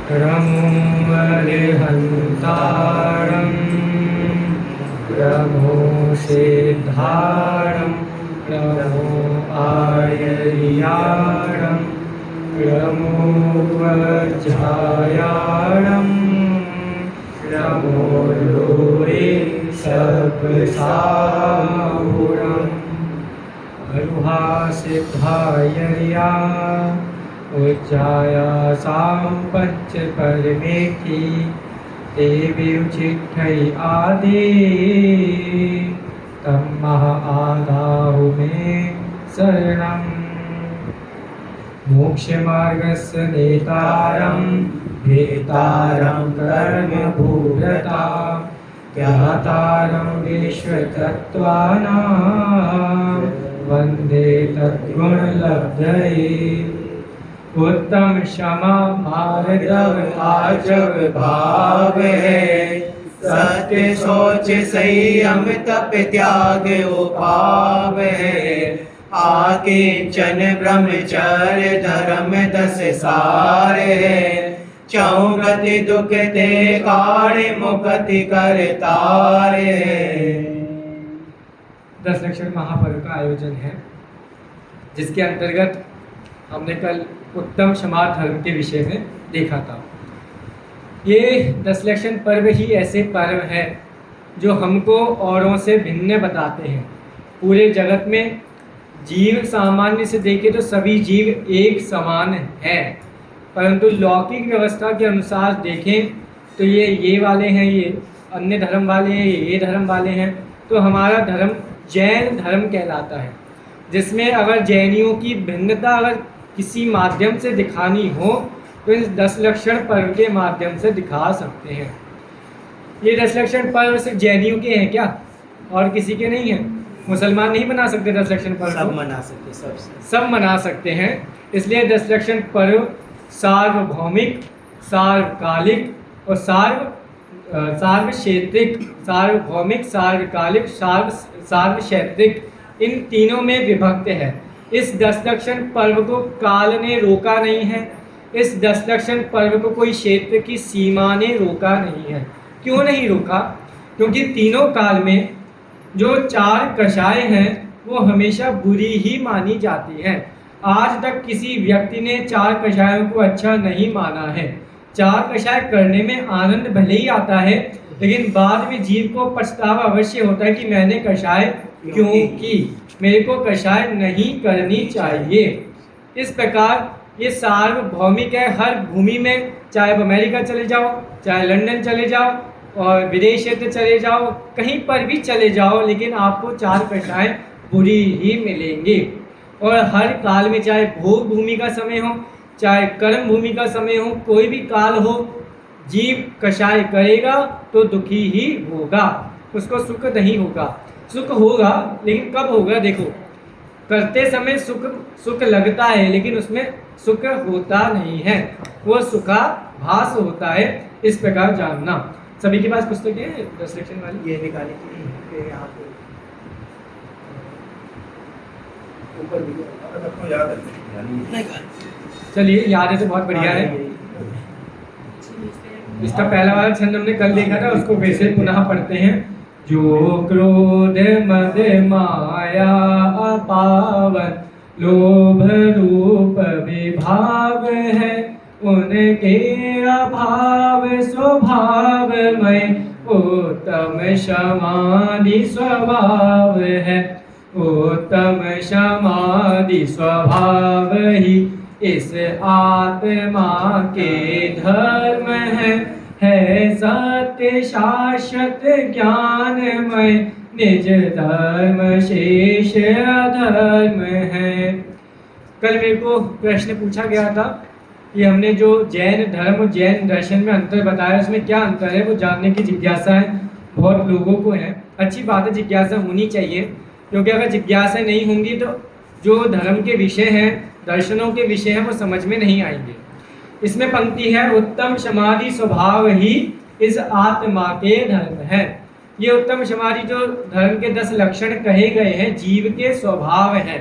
रमो अर्हन्तारं रमो सिद्धारं रमो आयर्याणं रमो वज्रायाणं रमो लोरे सर्पसाहुरम् अरुहा सिद्धायर्या उच्चाया सांपच्च परमेखी देवी उचिठै आदि तम्मः आदाहु मे शरणम् मोक्षमार्गस्य नेतारं भेतारं कर्मभूभृता ज्ञातारं विश्वतत्त्वानां वन्दे तद्गुणलब्धये उत्तम क्षमा मार्दव आजव भाव है सत्य सोच संयम तप त्याग उपाव है आकिंचन ब्रह्मचर्य धर्म 10 सार है चौगति दुख ते काणे मुक्ति कर तारे। 10 लक्षण महापर्व का आयोजन है जिसके अंतर्गत हमने कल उत्तम क्षमा धर्म के विषय में देखा था। ये 10 लक्षण पर्व ही ऐसे पर्व हैं जो हमको औरों से भिन्न बताते हैं। पूरे जगत में जीव सामान्य से देखें तो सभी जीव एक समान हैं, परंतु लौकिक व्यवस्था के अनुसार देखें तो ये वाले हैं, ये अन्य धर्म वाले हैं, ये धर्म वाले हैं। तो हमारा धर्म जैन धर्म कहलाता है, जिसमें अगर जैनियों की भिन्नता अगर किसी माध्यम से दिखानी हो तो इस 10 लक्षण पर्व के माध्यम से दिखा सकते हैं। ये 10 लक्षण पर्व सिर्फ जैनियों के हैं क्या, और किसी के नहीं हैं? मुसलमान नहीं मना सकते 10 लक्षण पर्व? सब मना सकते, सब मना सकते हैं। इसलिए 10 लक्षण पर्व सार्वभौमिक, सार्वकालिक और सार्वक्षेत्रिक, सार्वभौमिक, सार्वकालिक, सार्वक्षेत्रिक, इन तीनों में विभक्त है। इस 10 लक्षण पर्व को काल ने रोका नहीं है, इस 10 लक्षण पर्व को कोई क्षेत्र की सीमा ने रोका नहीं है। क्यों नहीं रोका? क्योंकि तीनों काल में जो 4 कषाय हैं वो हमेशा बुरी ही मानी जाती हैं। आज तक किसी व्यक्ति ने 4 कषायों को अच्छा नहीं माना है। 4 कषाय करने में आनंद भले ही आता है, लेकिन बाद में जीव को पछतावा अवश्य होता है कि मैंने कषाय क्यों की, मेरे को कषाय नहीं करनी चाहिए। इस प्रकार ये सार्वभौमिक है। हर भूमि में, चाहे आप अमेरिका चले जाओ, चाहे लंदन चले जाओ और विदेश क्षेत्र चले जाओ, कहीं पर भी चले जाओ, लेकिन आपको 4 कषाय बुरी ही मिलेंगी। और हर काल में, चाहे भोग भूमि का समय हो, चाहे कर्म भूमि का समय हो, कोई भी काल हो, जीव कषाय करेगा तो दुखी ही होगा, उसको सुख नहीं होगा। सुख होगा लेकिन कब होगा? देखो, करते समय सुख लगता है, लेकिन उसमें सुख होता नहीं है, वो सुखाभास होता है। इस प्रकार जानना। सभी के पास पुस्तकें हैं 10 लक्षण वाली? ये निकाली कि यहाँ पे ऊपर सबको याद है। चलिए, याद है तो बहुत बढ़िया है। इसका पहला वाला छंद हमने कल देखा था, उसको वैसे पुनः पढ़ते हैं। जो क्रोध मद माया अपावन लोभ रूप विभाव है, उनके अभाव स्वभावमय उत्तम समाधि स्वभाव है। उत्तम समाधि स्वभाव ही इस आत्मा के धर्म है सत्य शाश्वत ज्ञानमय निज धर्म शेष अधर्म है। कल मेरे को प्रश्न पूछा गया था कि हमने जो जैन धर्म, जैन दर्शन में अंतर बताया, उसमें क्या अंतर है, वो जानने की जिज्ञासा है बहुत लोगों को है। अच्छी बात है, जिज्ञासा होनी चाहिए, क्योंकि अगर जिज्ञासा नहीं होंगी तो जो धर्म के विषय हैं, दर्शनों के विषय हैं, वो समझ में नहीं आएंगे। इसमें पंक्ति है, उत्तम समाधि स्वभाव ही इस आत्मा के धर्म है। ये उत्तम समाधि जो धर्म के 10 लक्षण कहे गए हैं, जीव के स्वभाव है,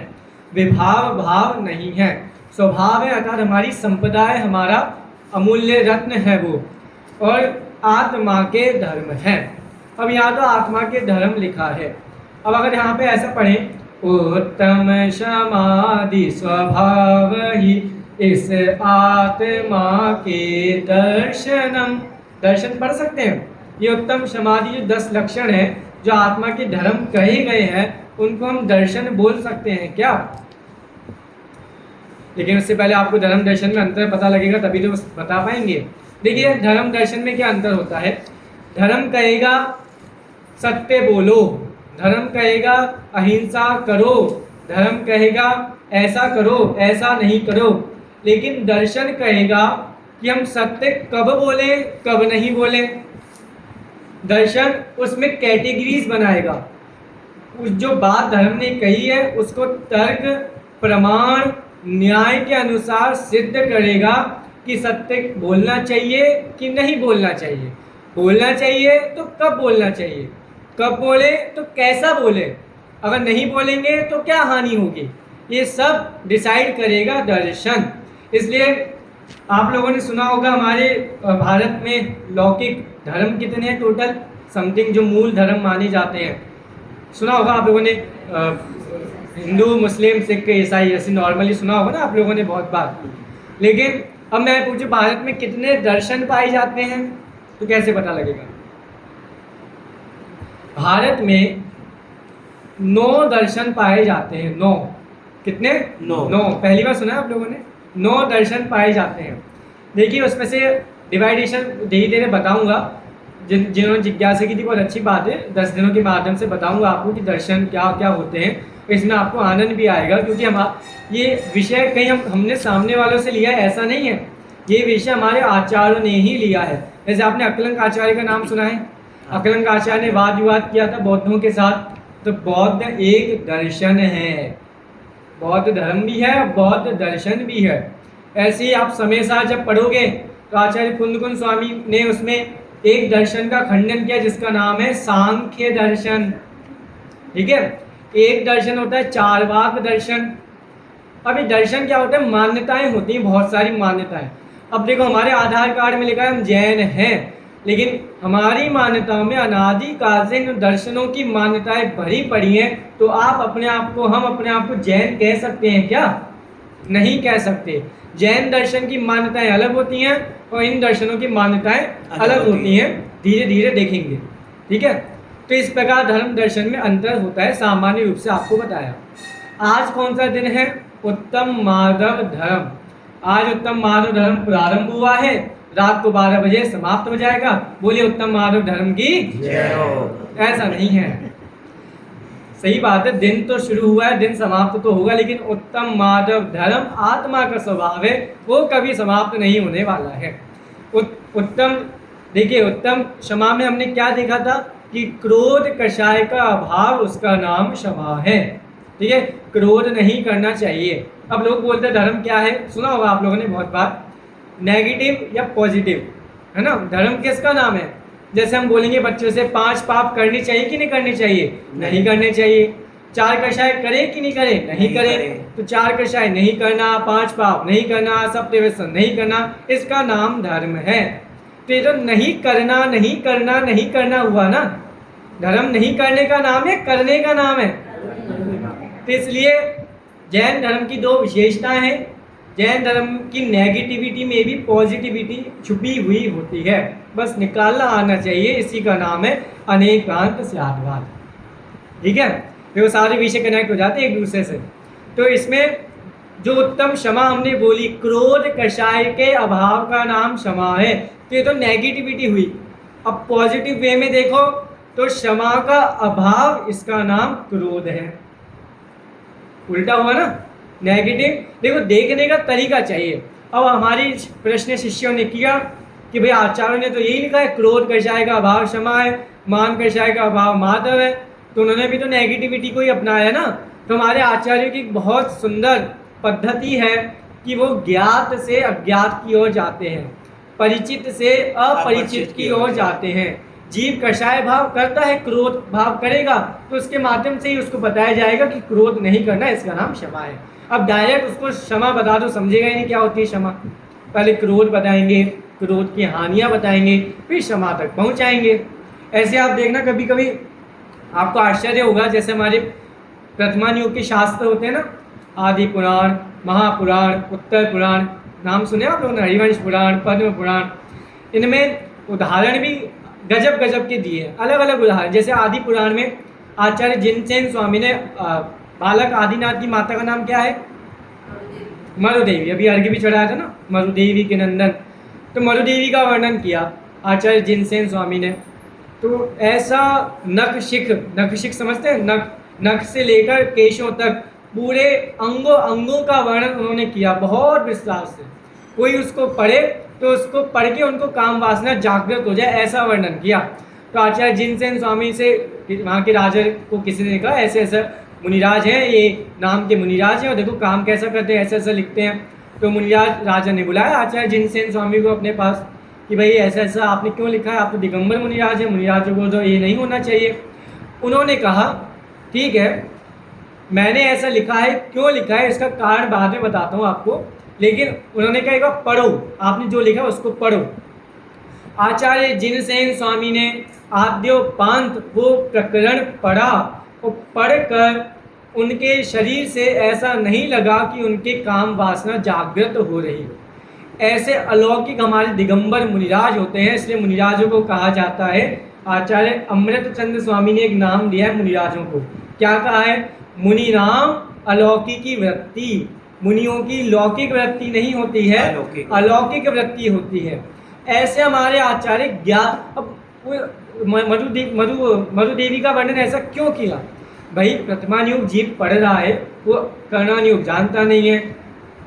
विभाव भाव नहीं है। स्वभाव है अर्थात हमारी संपदा है, हमारा अमूल्य रत्न है वो, और आत्मा के धर्म है। अब यहाँ तो आत्मा के धर्म लिखा है। अब अगर यहाँ पे ऐसा पढ़ें, उत्तम समाधि स्वभाव ही इस आत्मा के दर्शनम। दर्शन पढ़ सकते हैं। ये उत्तम समाधि जो 10 लक्षण है जो आत्मा के धर्म कहे गए हैं, उनको हम दर्शन बोल सकते हैं क्या? लेकिन उससे पहले आपको धर्म दर्शन में अंतर पता लगेगा, तभी तो बता पाएंगे। देखिए धर्म दर्शन में क्या अंतर होता है। धर्म कहेगा सत्य बोलो, धर्म कहेगा अहिंसा करो, धर्म कहेगा ऐसा करो ऐसा नहीं करो। लेकिन दर्शन कहेगा कि हम सत्य कब बोले कब नहीं बोले। दर्शन उसमें कैटेगरीज बनाएगा। उस जो बात धर्म ने कही है उसको तर्क प्रमाण न्याय के अनुसार सिद्ध करेगा कि सत्य बोलना चाहिए कि नहीं बोलना चाहिए। बोलना चाहिए तो कब बोलना चाहिए, कब बोले तो कैसा बोले, अगर नहीं बोलेंगे तो क्या हानि होगी, ये सब डिसाइड करेगा दर्शन। इसलिए आप लोगों ने सुना होगा हमारे भारत में लौकिक धर्म कितने हैं टोटल, समथिंग जो मूल धर्म माने जाते हैं। सुना होगा आप लोगों ने हिंदू मुस्लिम सिख ईसाई, ऐसे नॉर्मली सुना होगा ना आप लोगों ने बहुत बार। लेकिन अब मैं पूछूं भारत में कितने दर्शन पाए जाते हैं, तो कैसे पता लगेगा? भारत में 9 दर्शन पाए जाते हैं। 9 कितने? 9 पहली बार सुना है आप लोगों ने? 9 दर्शन पाए जाते हैं। देखिए उसमें से डिवाइडेशन धीरे धीरे बताऊंगा। जिन्होंने जिज्ञासा की थी बहुत अच्छी बात है, 10 दिनों के माध्यम से बताऊंगा आपको कि दर्शन क्या क्या होते हैं। इसमें आपको आनंद भी आएगा, क्योंकि हम ये विषय कहीं हमने सामने वालों से लिया है ऐसा नहीं है। ये विषय हमारे आचार्यों ने ही लिया है। जैसे आपने अकलंक आचार्य का नाम सुना है। अकलंक आचार्य ने वाद विवाद किया था बौद्धों के साथ। तो बौद्ध एक दर्शन है, बौद्ध धर्म भी है, बौद्ध दर्शन भी है। ऐसे ही आप समय सार जब पढ़ोगे तो आचार्य कुंदकुंज स्वामी ने उसमें एक दर्शन का खंडन किया जिसका नाम है सांख्य दर्शन। ठीक है, एक दर्शन होता है चार्वाक दर्शन। अब ये दर्शन क्या होता है? मान्यताएं होती हैं, बहुत सारी मान्यताएं। अब देखो हमारे आधार कार्ड में लिखा है हम जैन हैं, लेकिन हमारी मान्यताओं में अनादि काल से इन दर्शनों की मान्यताएं भरी पड़ी हैं। तो हम अपने आप को जैन कह सकते हैं क्या? नहीं कह सकते। जैन दर्शन की मान्यताएं अलग होती हैं और इन दर्शनों की मान्यताएं अलग होती हैं। धीरे धीरे देखेंगे। ठीक है, तो इस प्रकार धर्म दर्शन में अंतर होता है, सामान्य रूप से आपको बताया। आज कौन सा दिन है? उत्तम माधव धर्म। आज उत्तम माधव धर्म प्रारंभ हुआ है, रात को 12 बजे समाप्त हो जाएगा। बोलिए उत्तम माधव धर्म की जय हो। ऐसा नहीं है, सही बात है, दिन तो शुरू हुआ है, दिन समाप्त तो होगा, लेकिन उत्तम माधव धर्म आत्मा का स्वभाव है, वो कभी समाप्त नहीं होने वाला है। उत्तम देखिए, उत्तम क्षमा में हमने क्या देखा था कि क्रोध कषाय का अभाव उसका नाम क्षमा है। ठीक है, क्रोध नहीं करना चाहिए। अब लोग बोलते हैं धर्म क्या है, सुना होगा आप लोगों ने बहुत बार, नेगेटिव या पॉजिटिव, है ना। धर्म किसका नाम है? जैसे हम बोलेंगे बच्चों से 5 पाप करने चाहिए कि नहीं करने चाहिए? नहीं करने चाहिए। 4 कषाय करे कि नहीं करे? नहीं करे। तो 4 कषाय नहीं करना, 5 पाप नहीं करना, सप्तव्यसन नहीं करना, इसका नाम धर्म है। तो ये तो नहीं करना नहीं करना नहीं करना हुआ ना। धर्म नहीं करने का नाम है, करने का नाम है। तो इसलिए जैन धर्म की 2 विशेषताएं हैं। जैन धर्म की नेगेटिविटी में भी पॉजिटिविटी छुपी हुई होती है, बस निकालना आना चाहिए। इसी का नाम है अनेकांत स्याद्वाद। ठीक है, वो सारे विषय कनेक्ट हो जाते हैं एक दूसरे से। तो इसमें जो उत्तम क्षमा हमने बोली, क्रोध कषाय के अभाव का नाम क्षमा है। तो ये तो नेगेटिविटी हुई। अब पॉजिटिव वे में देखो तो क्षमा का अभाव, इसका नाम क्रोध है। उल्टा हुआ ना, नेगेटिव। देखो देखने का तरीका चाहिए। अब हमारी प्रश्न शिष्यों ने किया कि भाई आचार्यों ने तो यही लिखा है क्रोध कषाय का अभाव क्षमा है, मान कषाय का अभाव माधव है, तो उन्होंने भी तो नेगेटिविटी को ही अपनाया ना। तो हमारे आचार्यों की बहुत सुंदर पद्धति है कि वो ज्ञात से अज्ञात की ओर जाते हैं, परिचित से अपरिचित की ओर जाते हैं। जीव कषाय भाव करता है, क्रोध भाव करेगा, तो उसके माध्यम से ही उसको बताया जाएगा कि क्रोध नहीं करना, इसका नाम क्षमा है। अब डायरेक्ट उसको क्षमा बता दो, समझेगा ही नहीं क्या होती है क्षमा। पहले क्रोध बताएंगे, क्रोध की हानियाँ बताएंगे, फिर क्षमा तक पहुँचाएंगे। ऐसे आप देखना कभी कभी आपको आश्चर्य होगा, जैसे हमारे वर्तमान युग के शास्त्र होते हैं ना, आदि पुराण, महापुराण, उत्तर पुराण, नाम सुने आप लोगों ने, हरिवंश पुराण, पद्म पुराण, इनमें उदाहरण भी गजब गजब के दिए हैं, अलग अलग उदाहरण। जैसे आदि पुराण में आचार्य जिनसेन स्वामी ने बालक आदिनाथ की माता का नाम क्या है? मरुदेवी। अभी अर्घ्य भी चढ़ाया था ना, मरुदेवी के नंदन, तो मरुदेवी का वर्णन किया आचार्य जिनसेन स्वामी ने। तो ऐसा नख शिख समझते हैं, नख से लेकर केशों तक पूरे अंगों का वर्णन उन्होंने किया बहुत विस्तार से। कोई उसको पढ़े तो उसको पढ़ के उनको काम वासना जागृत हो जाए, ऐसा वर्णन किया। तो आचार्य जिनसेन स्वामी से वहाँ के राजा को किसी ने कहा ऐसे ऐसा मुनिराज हैं, ये नाम के मुनिराज हैं और देखो काम कैसा करते हैं, ऐसा ऐसा लिखते हैं। तो मुनिराज राजा ने बुलाया आचार्य जिनसेन स्वामी को अपने पास कि भाई ऐसा ऐसा आपने क्यों लिखा है, आप तो दिगंबर मुनिराज हैं, मुनिराजों को तो ये नहीं होना चाहिए। उन्होंने कहा ठीक है, मैंने ऐसा लिखा है, क्यों लिखा है इसका कारण बाद में बताता हूँ आपको, लेकिन उन्होंने कहा एक बार पढ़ो, आपने जो लिखा उसको पढ़ो। आचार्य जिनसेन स्वामी ने आद्योपांत वो प्रकरण पढ़ा और पढ़कर उनके शरीर से ऐसा नहीं लगा कि उनके काम वासना जागृत हो रही हो। ऐसे अलौकिक हमारे दिगंबर मुनिराज होते हैं, इसलिए मुनिराजों को कहा जाता है। आचार्य अमृतचंद्र स्वामी ने एक नाम दिया है मुनिराजों को, क्या कहा है? मुनि नाम अलौकिकी वृत्ति। मुनियों की लौकिक वृत्ति नहीं होती है, अलौकिक वृत्ति होती है। ऐसे हमारे आचार्य ज्ञात। अब मरुदेवी का वर्णन ऐसा क्यों किया? भाई वर्तमान युग जीव पढ़ रहा है, वो कर्णान युग जानता नहीं है,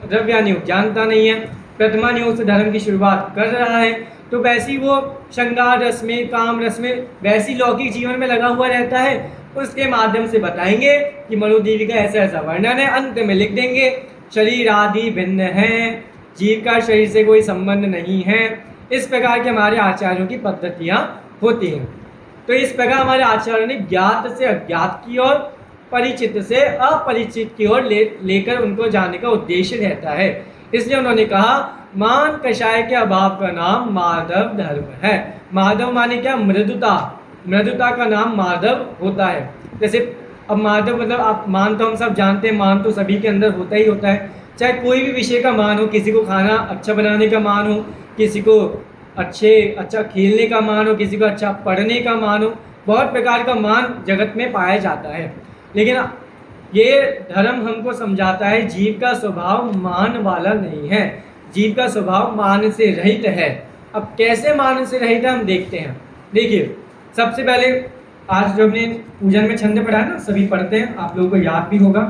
द्रव्यान युग जानता नहीं है, वर्तमान योग से धर्म की शुरुआत कर रहा है, तो वैसी वो श्रृंगार रस में, काम रस में, वैसी लौकिक जीवन में लगा हुआ रहता है। उसके माध्यम से बताएंगे कि मरुदेवी का ऐसा ऐसा वर्णन है, अंत में लिख देंगे शरीर आदि भिन्न है, जीव का शरीर से कोई संबंध नहीं है। इस प्रकार के हमारे आचार्यों की पद्धतियाँ होती हैं। तो इस प्रकार हमारे आचार्यों ने ज्ञात से अज्ञात की ओर, परिचित से अपरिचित की ओर लेकर उनको जानने का उद्देश्य रहता है। इसलिए उन्होंने कहा मान कषाय के अभाव का नाम माधव धर्म है। माधव माने क्या? मृदुता। मृदुता का नाम माधव होता है। जैसे अब माधव मतलब आप मान तो हम सब जानते हैं, मान तो सभी के अंदर होता ही होता है। चाहे कोई भी विषय का मान हो, किसी को खाना अच्छा बनाने का मान हो, किसी को अच्छा खेलने का मान हो, किसी को अच्छा पढ़ने का मान हो, बहुत प्रकार का मान जगत में पाया जाता है। लेकिन ये धर्म हमको समझाता है जीव का स्वभाव मान वाला नहीं है, जीव का स्वभाव मान से रहित है। अब कैसे मान से रहित है हम देखते हैं। देखिए सबसे पहले आज जो हमने पूजन में छंद पढ़ा है ना, सभी पढ़ते हैं, आप लोगों को याद भी होगा।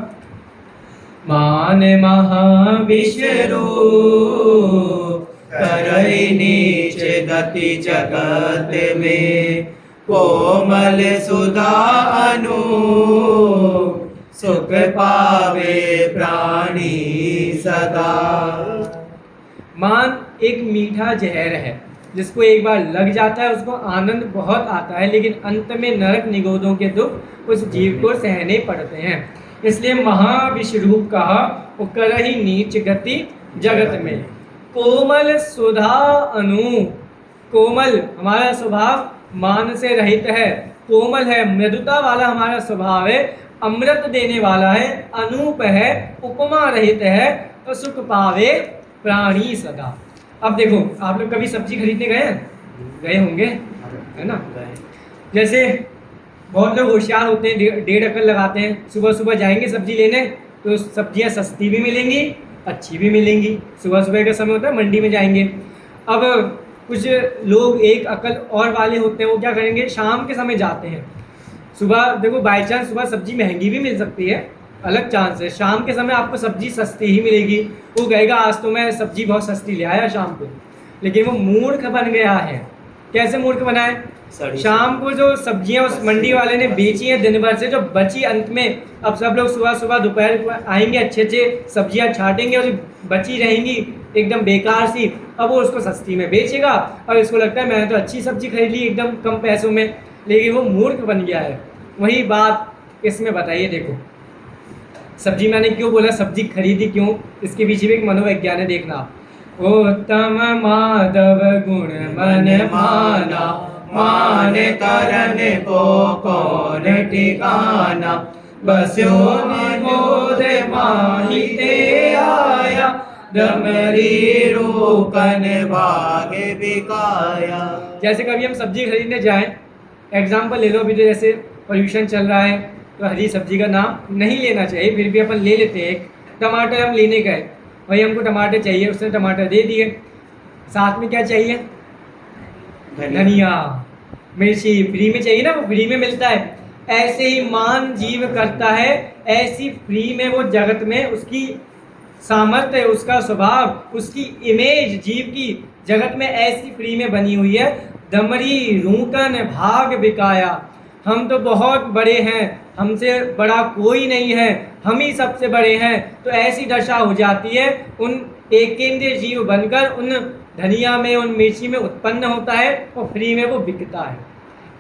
मान महाविष्णु करई नीच गति जगत में, कोमल सुधा अनु सुख पावे प्राणी सदा। मान एक मीठा जहर है, जिसको एक बार लग जाता है उसको आनंद बहुत आता है, लेकिन अंत में नरक निगोदों के दुख उस जीव को सहने पड़ते हैं। इसलिए महाविष्णु कहा वो करहि नीच गति जगत में। कोमल सुधा अनु, कोमल हमारा स्वभाव मान से रहित है, कोमल है, मृदुता वाला हमारा स्वभाव है, अमृत देने वाला है, अनूप है, उपमा रहित है, तो सुख पावे प्राणी सदा। अब देखो आप लोग कभी सब्जी खरीदने गए होंगे, है ना? जैसे बहुत लोग होशियार होते हैं, 1.5 अकल लगाते हैं, सुबह सुबह जाएंगे सब्जी लेने तो सब्जियां सस्ती भी मिलेंगी, अच्छी भी मिलेंगी। सुबह सुबह का समय होता है, मंडी में जाएंगे। अब कुछ लोग 1 अकल और वाले होते हैं, वो क्या करेंगे, शाम के समय जाते हैं। सुबह देखो बाई चांस सुबह सब्जी महंगी भी मिल सकती है, अलग चांस है, शाम के समय आपको सब्जी सस्ती ही मिलेगी। वो कहेगा आज तो मैं सब्जी बहुत सस्ती ले आया शाम को, लेकिन वो मूर्ख बन गया है। कैसे मूर्ख बना है? शाम को जो सब्जियां उस मंडी वाले ने बेची हैं दिन भर से, जो बची अंत में, अब सब लोग सुबह सुबह दोपहर को आएंगे, अच्छे अच्छे सब्जियां छाटेंगे और जो बची रहेंगी एकदम बेकार सी, अब वो उसको सस्ती में बेचेगा और इसको लगता है मैंने तो अच्छी सब्जी खरीद ली एकदम कम पैसों में, लेकिन वो मूर्ख बन गया है। वही बात इसमें बताइए। देखो सब्जी मैंने क्यों बोला, सब्जी खरीदी क्यों, इसके पीछे भी एक मनोवैज्ञान है, देखना। उत्तम माधव गुण मन माना, मान तरन को कौन ठिकाना। बस्यो निबोध माही ते आया, डमरी रोकन भाग बिकाया। जैसे कभी हम सब्जी खरीदने जाएं, एग्जाम्पल ले लो, अभी तो जैसे पोल्यूशन चल रहा है तो हरी सब्जी का नाम नहीं लेना चाहिए, फिर भी अपन ले लेते हैं। एक टमाटर हम लेने गए, भाई हमको टमाटर चाहिए, उसने टमाटर दे दिए, साथ में क्या चाहिए? धनिया, मिर्ची फ्री में चाहिए ना, वो फ्री में मिलता है। ऐसे ही मान जीव करता है, ऐसी फ्री में वो जगत में उसकी सामर्थ्य, उसका स्वभाव, उसकी इमेज जीव की जगत में ऐसी फ्री में बनी हुई है। दमरी रूकन भाग बिकाया, हम तो बहुत बड़े हैं, हमसे बड़ा कोई नहीं है, हम ही सबसे बड़े हैं। तो ऐसी दशा हो जाती है, उन एकेंद्रीय जीव बनकर उन धनिया में, उन मिर्ची में उत्पन्न होता है और फ्री में वो बिकता है।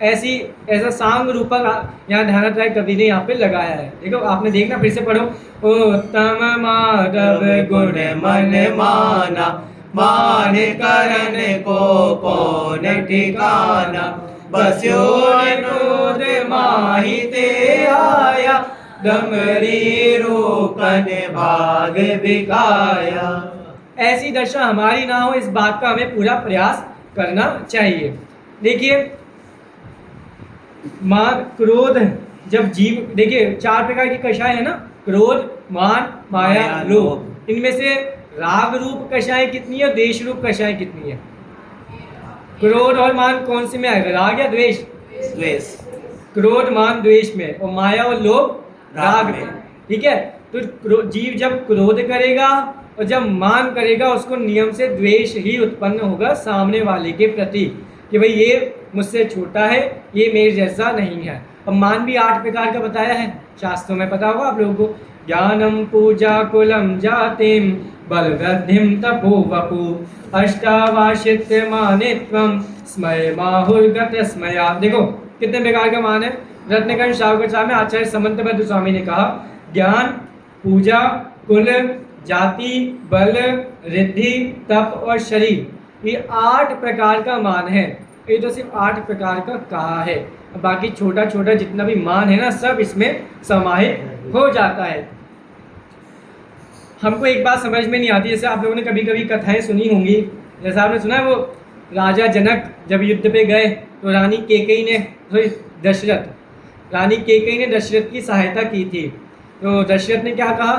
ऐसा सांग रूपक यहाँ ध्यानाध्याय कवि ने यहाँ पे लगाया है। देखो आपने देखना, फिर से पढ़ो। उत्तम माधव गुण मन माना, मान करन को कौन ठिकाना। बस्यो निबोध माही ते आया, डमरी रोकन भाग बिकाया। ऐसी दशा हमारी ना हो, इस बात का हमें पूरा प्रयास करना चाहिए। देखिए मान क्रोध, जब जीव, देखिए 4 प्रकार की कषाय है ना, क्रोध, मान, माया, लोभ। इनमें से राग रूप कषाय कितनी है, द्वेष रूप कषाय कितनी है? क्रोध और मान कौन से में आएगा, राग या द्वेष? द्वेष। क्रोध मान द्वेष में और माया और लोभ राग में। ठीक है, तो जीव जब क्रोध करेगा और जब मान करेगा, उसको नियम से द्वेष ही उत्पन्न होगा सामने वाले के प्रति, कि भाई ये मुझसे छोटा है, ये मेरे जैसा नहीं है। अब मान भी 8 प्रकार का बताया है, शास्त्रों में पता होगा आप लोगों को। ज्ञानम पूजा कुलम जातिम बलवृद्धिम तपो वपु अष्टावाशित्य मानित्वम स्मय माहुर्गत स्मया। देखो कितने प्रकार का मान है। रत्नकंठ शावकचा में आचार्य समंतबद्ध स्वामी ने कहा, ज्ञान, पूजा, कुल, जाति, बल, रिद्धि, तप और शरीर, ये 8 प्रकार का मान है। ये तो सिर्फ 8 प्रकार का कहा है, बाकी छोटा छोटा जितना भी मान है ना, सब इसमें समाहित हो जाता है। हमको एक बात समझ में नहीं आती, जैसे आप लोगों ने कभी कभी कथाएं सुनी होंगी, जैसे आपने सुना है वो राजा जनक जब युद्ध पे गए तो रानी कैकेयी ने, रानी कैकेयी ने दशरथ की सहायता की थी। तो दशरथ ने क्या कहा,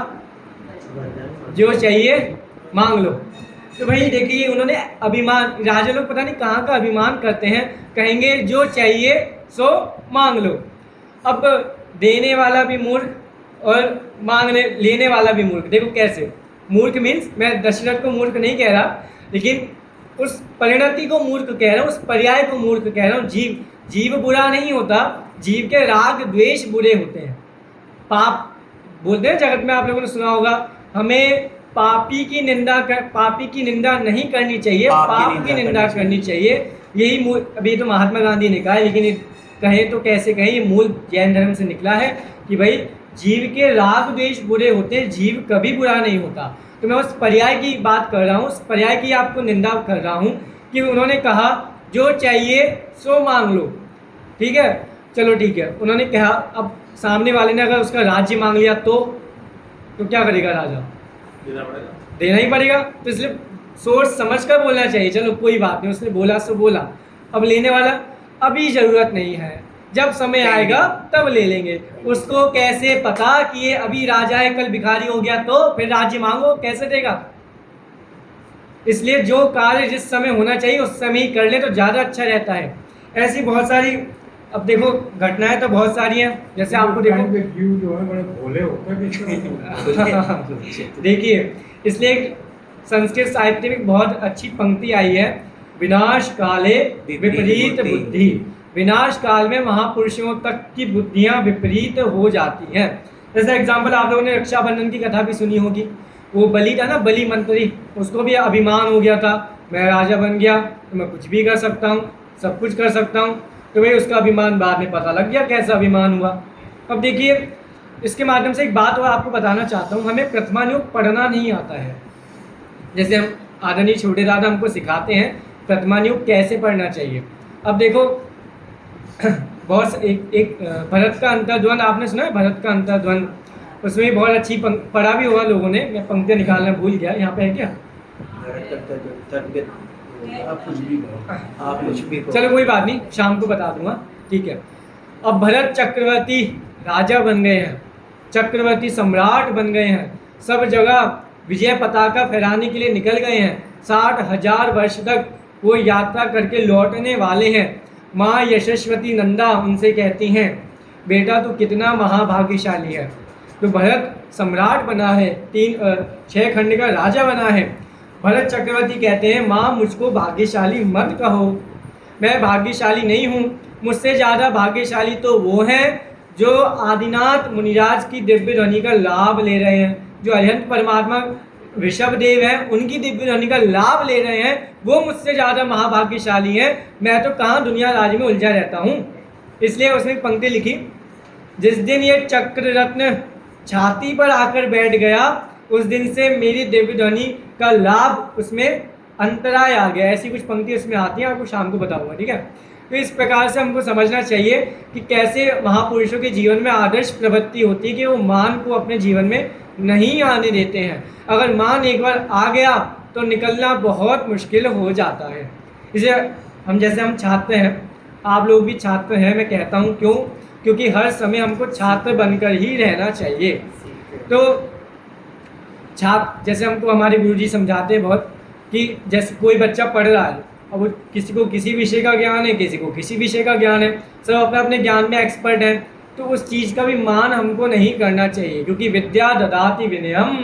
जो चाहिए मांग लो। तो भाई देखिए उन्होंने अभिमान, राजा लोग पता नहीं कहाँ का अभिमान करते हैं, कहेंगे जो चाहिए सो मांग लो। अब देने वाला भी मूर्ख और मांगने लेने वाला भी मूर्ख। देखो कैसे, मूर्ख मीन्स मैं दशरथ को मूर्ख नहीं कह रहा, लेकिन उस परिणति को मूर्ख कह रहा हूँ, उस पर्याय को मूर्ख कह रहा हूँ। जीव बुरा नहीं होता, जीव के राग द्वेष बुरे होते हैं। पाप बोलते हैं जगत में, आप लोगों ने सुना होगा, हमें पापी की निंदा नहीं करनी चाहिए, पाप की निंदा करनी चाहिए। यही मूल, अभी तो महात्मा गांधी ने कहा है, लेकिन कहें तो कैसे कहें, ये मूल जैन धर्म से निकला है कि भाई जीव के राग द्वेष बुरे होते हैं, जीव कभी बुरा नहीं होता। तो मैं उस पर्याय की बात कर रहा हूँ, उस पर्याय की आपको निंदा कर रहा हूँ कि उन्होंने कहा जो चाहिए सो मांग लो। ठीक है, चलो ठीक है, उन्होंने कहा। अब सामने वाले ने अगर उसका राज्य मांग लिया तो क्या करेगा राजा? देना ही पड़ेगा। तो इसलिए सोच समझ कर बोलना चाहिए, चलो कोई बात नहीं, उसने बोला सो बोला। अब लेने वाला, अभी ज़रूरत नहीं है, जब समय आएगा तब ले लेंगे। उसको कैसे पता कि ये अभी राजा है, कल भिखारी हो गया तो फिर राज्य मांगो, कैसे देगा? इसलिए जो कार्य जिस समय होना चाहिए उस समय ही कर ले तो ज़्यादा अच्छा रहता है। ऐसी बहुत सारी, अब देखो घटनाएं तो बहुत सारी हैं, जैसे आपको देखो जीव जो है बड़े भोले होते हैं। देखिए, इसलिए संस्कृत साहित्य में बहुत अच्छी पंक्ति आई है, विनाश काले विपरीत बुद्धि। विनाश काल में महापुरुषों तक की बुद्धियां विपरीत हो जाती हैं। जैसे एग्जाम्पल आप लोगों ने रक्षाबंधन की कथा भी सुनी होगी। वो बलि था ना, बलि मंत्री, उसको भी अभिमान हो गया था, मैं राजा बन गया तो मैं कुछ भी कर सकता हूँ, सब कुछ कर सकता हूँ। तो भाई उसका अभिमान बाद में पता लग गया कैसा अभिमान हुआ। अब देखिए, इसके माध्यम से एक बात और आपको बताना चाहता हूँ, हमें प्रथमानुयोग पढ़ना नहीं आता है। जैसे हम आदरणीय छोटे दादा हमको सिखाते हैं प्रतिमान योग कैसे पढ़ना चाहिए। अब देखो बहुत एक भरत का अंतर्द्वंद आपने सुना है, भरत का अंतर्द्वंद, उसमें भी बहुत अच्छी पढ़ा भी होगा लोगों ने, मैं पंक्तियाँ निकालना भूल गया, यहाँ पे है क्या? आप कुछ भी कहो। चलो कोई बात नहीं, शाम को बता दूंगा, ठीक है। अब भरत चक्रवर्ती राजा बन गए हैं, चक्रवर्ती सम्राट बन गए हैं, सब जगह विजय पताका फहराने के लिए निकल गए हैं। 60,000 वर्ष तक वो यात्रा करके लौटने वाले हैं। माँ यशस्वती नंदा उनसे कहती हैं, बेटा तू कितना महाभाग्यशाली है, तो भरत सम्राट बना है, 6 खंड का राजा बना है। भरत चक्रवर्ती कहते हैं, माँ मुझको भाग्यशाली मत कहो, मैं भाग्यशाली नहीं हूँ, मुझसे ज़्यादा भाग्यशाली तो वो हैं जो आदिनाथ मुनिराज की दिव्य ध्वनि का लाभ ले रहे हैं, जो अरिहंत परमात्मा ऋषभ देव हैं उनकी दिव्य ध्वनि का लाभ ले रहे हैं, वो मुझसे ज़्यादा महाभाग्यशाली हैं। मैं तो कहाँ दुनिया राज में उलझा रहता हूँ। इसलिए उसने एक पंक्ति लिखी, जिस दिन ये चक्र रत्न छाती पर आकर बैठ गया उस दिन से मेरी दिव्य ध्वनि का लाभ उसमें अंतराय आ गया। ऐसी कुछ पंक्ति उसमें आती हैं, आपको शाम को बताऊंगा, ठीक है। तो इस प्रकार से हमको समझना चाहिए कि कैसे महापुरुषों के जीवन में आदर्श प्रवृत्ति होती है कि वो मान को अपने जीवन में नहीं आने देते हैं। अगर मान एक बार आ गया तो निकलना बहुत मुश्किल हो जाता है। इसे हम छात्र हैं, आप लोग भी छात्र हैं, मैं कहता हूँ क्यों, क्योंकि हर समय हमको छात्र बनकर ही रहना चाहिए। तो छात्र जैसे हमको हमारे गुरुजी समझाते हैं बहुत कि जैसे कोई बच्चा पढ़ रहा है, अब वो किसी को किसी विषय का ज्ञान है, किसी को किसी विषय का ज्ञान है, सब अपने अपने ज्ञान में एक्सपर्ट हैं, तो उस चीज़ का भी मान हमको नहीं करना चाहिए, क्योंकि विद्या ददाति विनयम,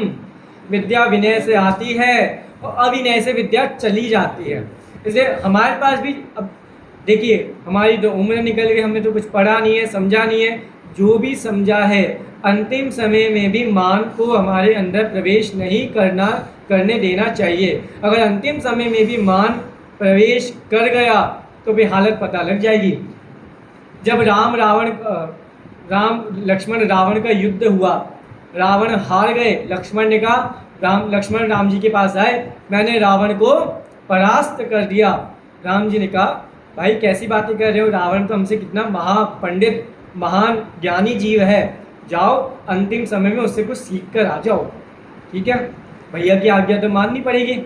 विद्या विनय से आती है और अविनय से विद्या चली जाती है। इसलिए हमारे पास भी, अब देखिए हमारी तो उम्र निकल गई, हमने तो कुछ पढ़ा नहीं है, समझा नहीं है, जो भी समझा है अंतिम समय में भी मान को हमारे अंदर प्रवेश नहीं करने देना चाहिए। अगर अंतिम समय में भी मान प्रवेश कर गया तो भी हालत पता लग जाएगी। जब राम लक्ष्मण रावण का युद्ध हुआ, रावण हार गए, लक्ष्मण ने कहा, लक्ष्मण राम जी के पास आए, मैंने रावण को परास्त कर दिया। राम जी ने कहा, भाई कैसी बातें कर रहे हो, रावण तो हमसे कितना महापंडित महान ज्ञानी जीव है, जाओ अंतिम समय में उससे कुछ सीख कर आ जाओ। ठीक है, भैया की आज्ञा तो माननी पड़ेगी।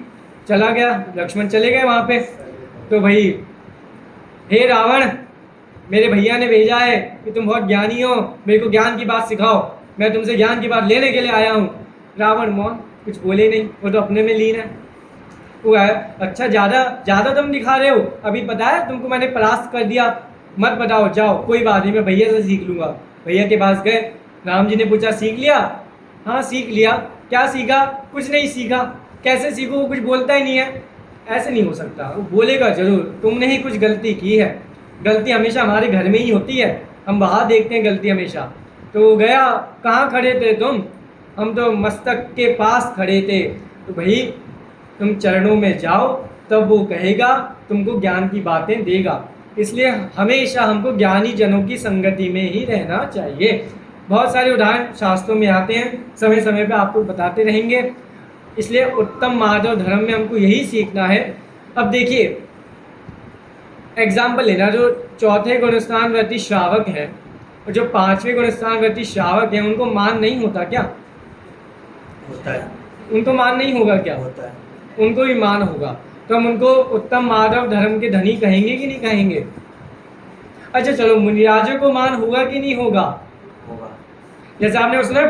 चला गया, लक्ष्मण चले गए वहाँ पे। तो भाई, हे रावण, मेरे भैया ने भेजा है कि तुम बहुत ज्ञानी हो, मेरे को ज्ञान की बात सिखाओ, मैं तुमसे ज्ञान की बात लेने के लिए आया हूँ। रावण मौन, कुछ बोले नहीं, वो तो अपने में लीन है। वो है, अच्छा ज़्यादा तुम दिखा रहे हो, अभी पता है तुमको मैंने परास्त कर दिया, मत बताओ, जाओ कोई बात नहीं, मैं भैया से सीख लूँगा। भैया के पास गए, राम जी ने पूछा सीख लिया? हाँ सीख लिया। क्या सीखा? कुछ नहीं सीखा। कैसे सीखो, वो कुछ बोलता ही नहीं है। ऐसे नहीं हो सकता, वो बोलेगा जरूर, तुमने ही कुछ गलती की है। गलती हमेशा हमारे घर में ही होती है, हम बाहर देखते हैं गलती हमेशा। तो गया, कहाँ खड़े थे तुम? हम तो मस्तक के पास खड़े थे। तो भाई तुम चरणों में जाओ, तब वो कहेगा, तुमको ज्ञान की बातें देगा। इसलिए हमेशा हमको ज्ञानी जनों की संगति में ही रहना चाहिए। बहुत सारे उदाहरण शास्त्रों में आते हैं, समय समय पे आपको बताते रहेंगे। इसलिए उत्तम माधव धर्म में हमको यही सीखना है। अब देखिए एग्जाम्पल लेना, जो चौथे गुणस्थान व्रती श्रावक हैं और जो 5वें गुणस्थान व्रती श्रावक हैं, उनको मान नहीं होता क्या? होता है। उनको मान नहीं होगा क्या? होता है। उनको भी मान होगा। तो हम उनको उत्तम माधव धर्म के धनी कहेंगे कि नहीं कहेंगे? अच्छा चलो, मुनिराजों को मान होगा कि नहीं होगा? होगा। जैसे आपने सुना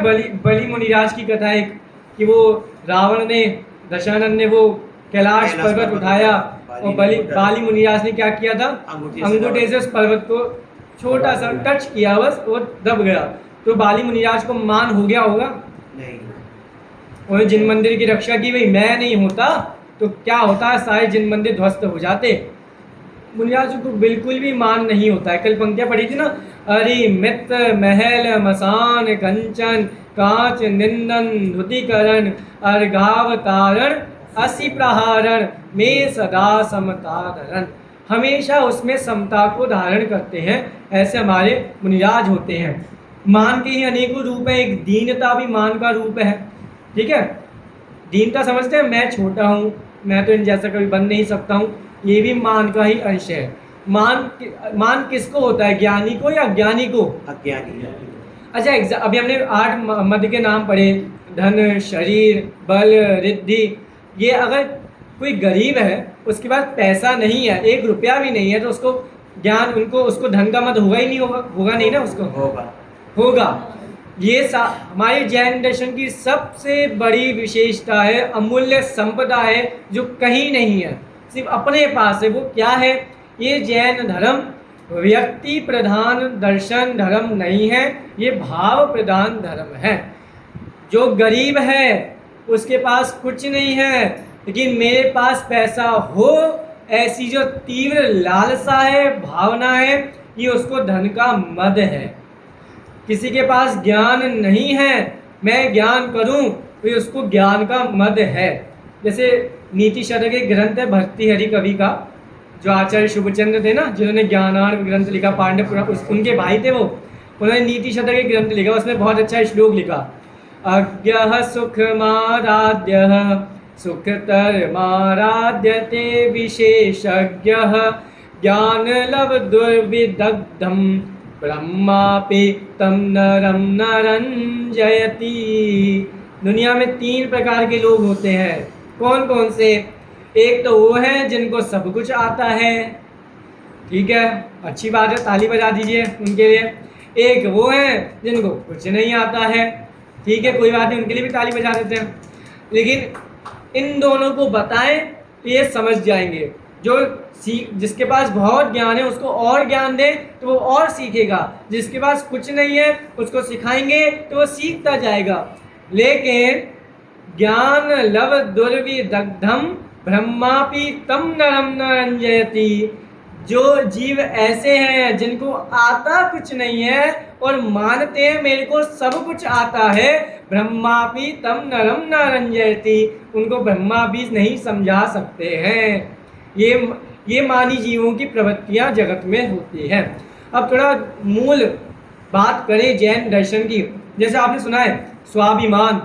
बलि मुनिराज की कथा एक, कि वो रावण ने, दशानन ने वो कैलाश पर्वत उठाया और बाली मुनिराज ने क्या किया था? अंगूठे से उस पर्वत को छोटा सा टच किया, बस वो दब गया। तो बाली मुनिराज को मान हो गया होगा? नहीं। और जिन मंदिर की रक्षा की भाई मैं नहीं होता तो क्या होता है, सारे जिन मंदिर ध्वस्त हो जाते। मुनिराज को बिल्कुल भी मान नहीं होता है। कल पंक्तियाँ पढ़ी थी ना, अरि मित्र महल मसान कंचन कांच निंदन धुतिकरण अर्घावतारण असी प्रहारण में सदा समता धरण। हमेशा उसमें समता को धारण करते हैं, ऐसे हमारे मुनिराज होते हैं। मान के ही अनेकों रूप हैं, एक दीनता भी मान का रूप है। ठीक है, दीनता समझते हैं, मैं छोटा हूँ, मैं तो इन जैसा कभी बन नहीं सकता हूँ, ये भी मान का ही अंश है। मान किसको होता है, ज्ञानी को या अज्ञानी को? अज्ञानी। अच्छा, अभी हमने 8 मद के नाम पढ़े, धन, शरीर, बल, रिद्धि। ये अगर कोई गरीब है, उसके पास पैसा नहीं है, 1 रुपया भी नहीं है, तो उसको ज्ञान, उसको धन का मद होगा ही नहीं, होगा नहीं ना उसको? होगा। ये हमारी जैन दर्शन की सबसे बड़ी विशेषता है, अमूल्य संपदा है, जो कहीं नहीं है, सिर्फ अपने पास है। वो क्या है? ये जैन धर्म व्यक्ति प्रधान दर्शन धर्म नहीं है, ये भाव प्रधान धर्म है। जो गरीब है उसके पास कुछ नहीं है, लेकिन मेरे पास पैसा हो, ऐसी जो तीव्र लालसा है, भावना है, ये उसको धन का मद है। किसी के पास ज्ञान नहीं है, मैं ज्ञान करूं, तो उसको ज्ञान का मद है। जैसे नीति शतक एक ग्रंथ है भर्तृहरि कवि का, जो आचार्य शुभचंद्र थे ना, जिन्होंने ज्ञानार्णव ग्रंथ लिखा, पांडव उनके भाई थे वो, उन्होंने नीति शतक एक ग्रंथ लिखा, उसमें बहुत अच्छा श्लोक लिखा, अज्ञः सुखमाराध्यः सुखतरमाराध्यते विशेषज्ञः ज्ञानलव दुर्विदग्धं ब्रह्मापि तं नरं नरंजयति। दुनिया में 3 प्रकार के लोग होते हैं। कौन कौन से? एक तो वो हैं जिनको सब कुछ आता है, ठीक है, अच्छी बात है, ताली बजा दीजिए उनके लिए। एक वो हैं जिनको कुछ नहीं आता है, ठीक है, कोई बात नहीं, उनके लिए भी ताली बजा देते हैं। लेकिन इन दोनों को बताएं तो ये समझ जाएंगे। जिसके पास बहुत ज्ञान है उसको और ज्ञान दें तो वो और सीखेगा, जिसके पास कुछ नहीं है उसको सिखाएंगे तो वो सीखता जाएगा। लेकिन ज्ञान लव दुर्विदग्धम ब्रह्मापि तम नरम न रंजयति, जो जीव ऐसे हैं जिनको आता कुछ नहीं है और मानते हैं मेरे को सब कुछ आता है, ब्रह्मापि तम नरम न रंजयति, उनको ब्रह्मा भी नहीं समझा सकते हैं। ये मानी जीवों की प्रवृत्तियां जगत में होती हैं। अब थोड़ा मूल बात करें जैन दर्शन की। जैसे आपने सुना है स्वाभिमान,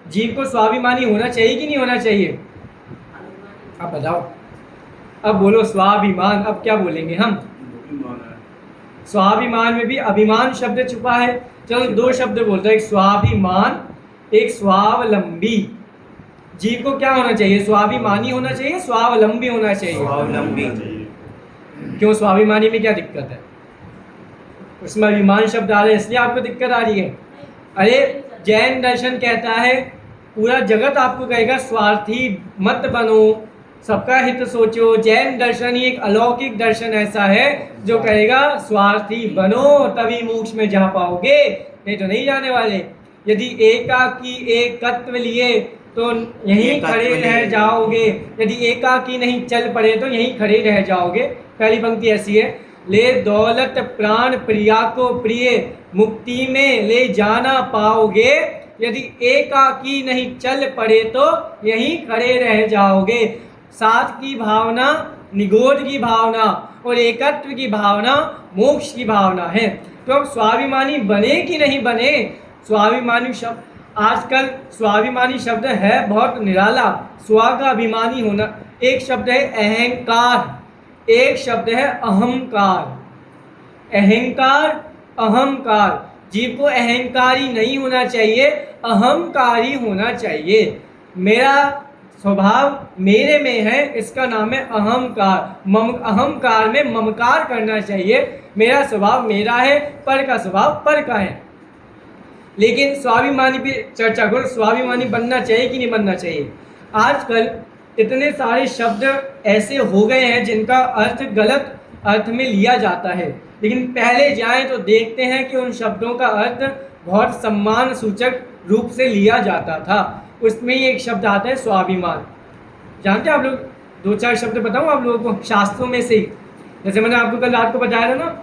जीव को स्वाभिमानी होना चाहिए कि नहीं होना चाहिए? आप बताओ, अब बोलो स्वाभिमान। अब क्या बोलेंगे हम? स्वाभिमान में भी अभिमान शब्द छुपा है। चलो 2 शब्द बोलते हैं, एक स्वाभिमान, एक स्वावलंबी। जीव को क्या होना चाहिए? स्वाभिमानी होना चाहिए, स्वावलंबी होना चाहिए? स्वावलंबी। क्यों, स्वाभिमानी में क्या दिक्कत है? उसमें अभिमान शब्द आ रहा है इसलिए आपको दिक्कत आ रही है? अरे जैन दर्शन कहता है, पूरा जगत आपको कहेगा स्वार्थी मत बनो, सबका हित सोचो। जैन दर्शन ही एक अलौकिक दर्शन ऐसा है जो कहेगा स्वार्थी बनो तभी मोक्ष में जा पाओगे, नहीं तो नहीं जाने वाले। यदि एकाकी एकत्व लिए तो यहीं खड़े रह जाओगे, यदि एकाकी नहीं चल पड़े तो यहीं खड़े रह जाओगे। पहली पंक्ति ऐसी है, ले दौलत प्राण प्रिया को प्रिय मुक्ति में ले जाना पाओगे, यदि एकाकी नहीं चल पड़े तो यहीं खड़े रह जाओगे। साथ की भावना निगोद की भावना और एकत्व की भावना मोक्ष की भावना है। तो अब स्वाभिमानी बने कि नहीं बने? स्वाभिमानी शब्द आजकल स्वाभिमानी शब्द है बहुत निराला। स्व का अभिमानी होना, एक शब्द है अहंकार, एक शब्द है अहंकार। अहंकार अहंकार, जीव को अहंकारी नहीं होना चाहिए, अहंकारी होना चाहिए। मेरा स्वभाव मेरे में है, इसका नाम है अहंकार। अहंकार में ममकार करना चाहिए। मेरा स्वभाव मेरा है, पर का स्वभाव पर का है। लेकिन स्वाभिमानी पे चर्चा करो, स्वाभिमानी बनना चाहिए कि नहीं बनना चाहिए? आजकल इतने सारे शब्द ऐसे हो गए हैं जिनका अर्थ गलत अर्थ में लिया जाता है, लेकिन पहले जाएं तो देखते हैं कि उन शब्दों का अर्थ बहुत सम्मान सूचक रूप से लिया जाता था। उसमें ही एक शब्द आता है स्वाभिमान। जानते हैं आप लोग? 2-4 शब्द बताऊं आप लोगों को शास्त्रों में से ही। जैसे मैंने आपको कल रात को बताया था ना,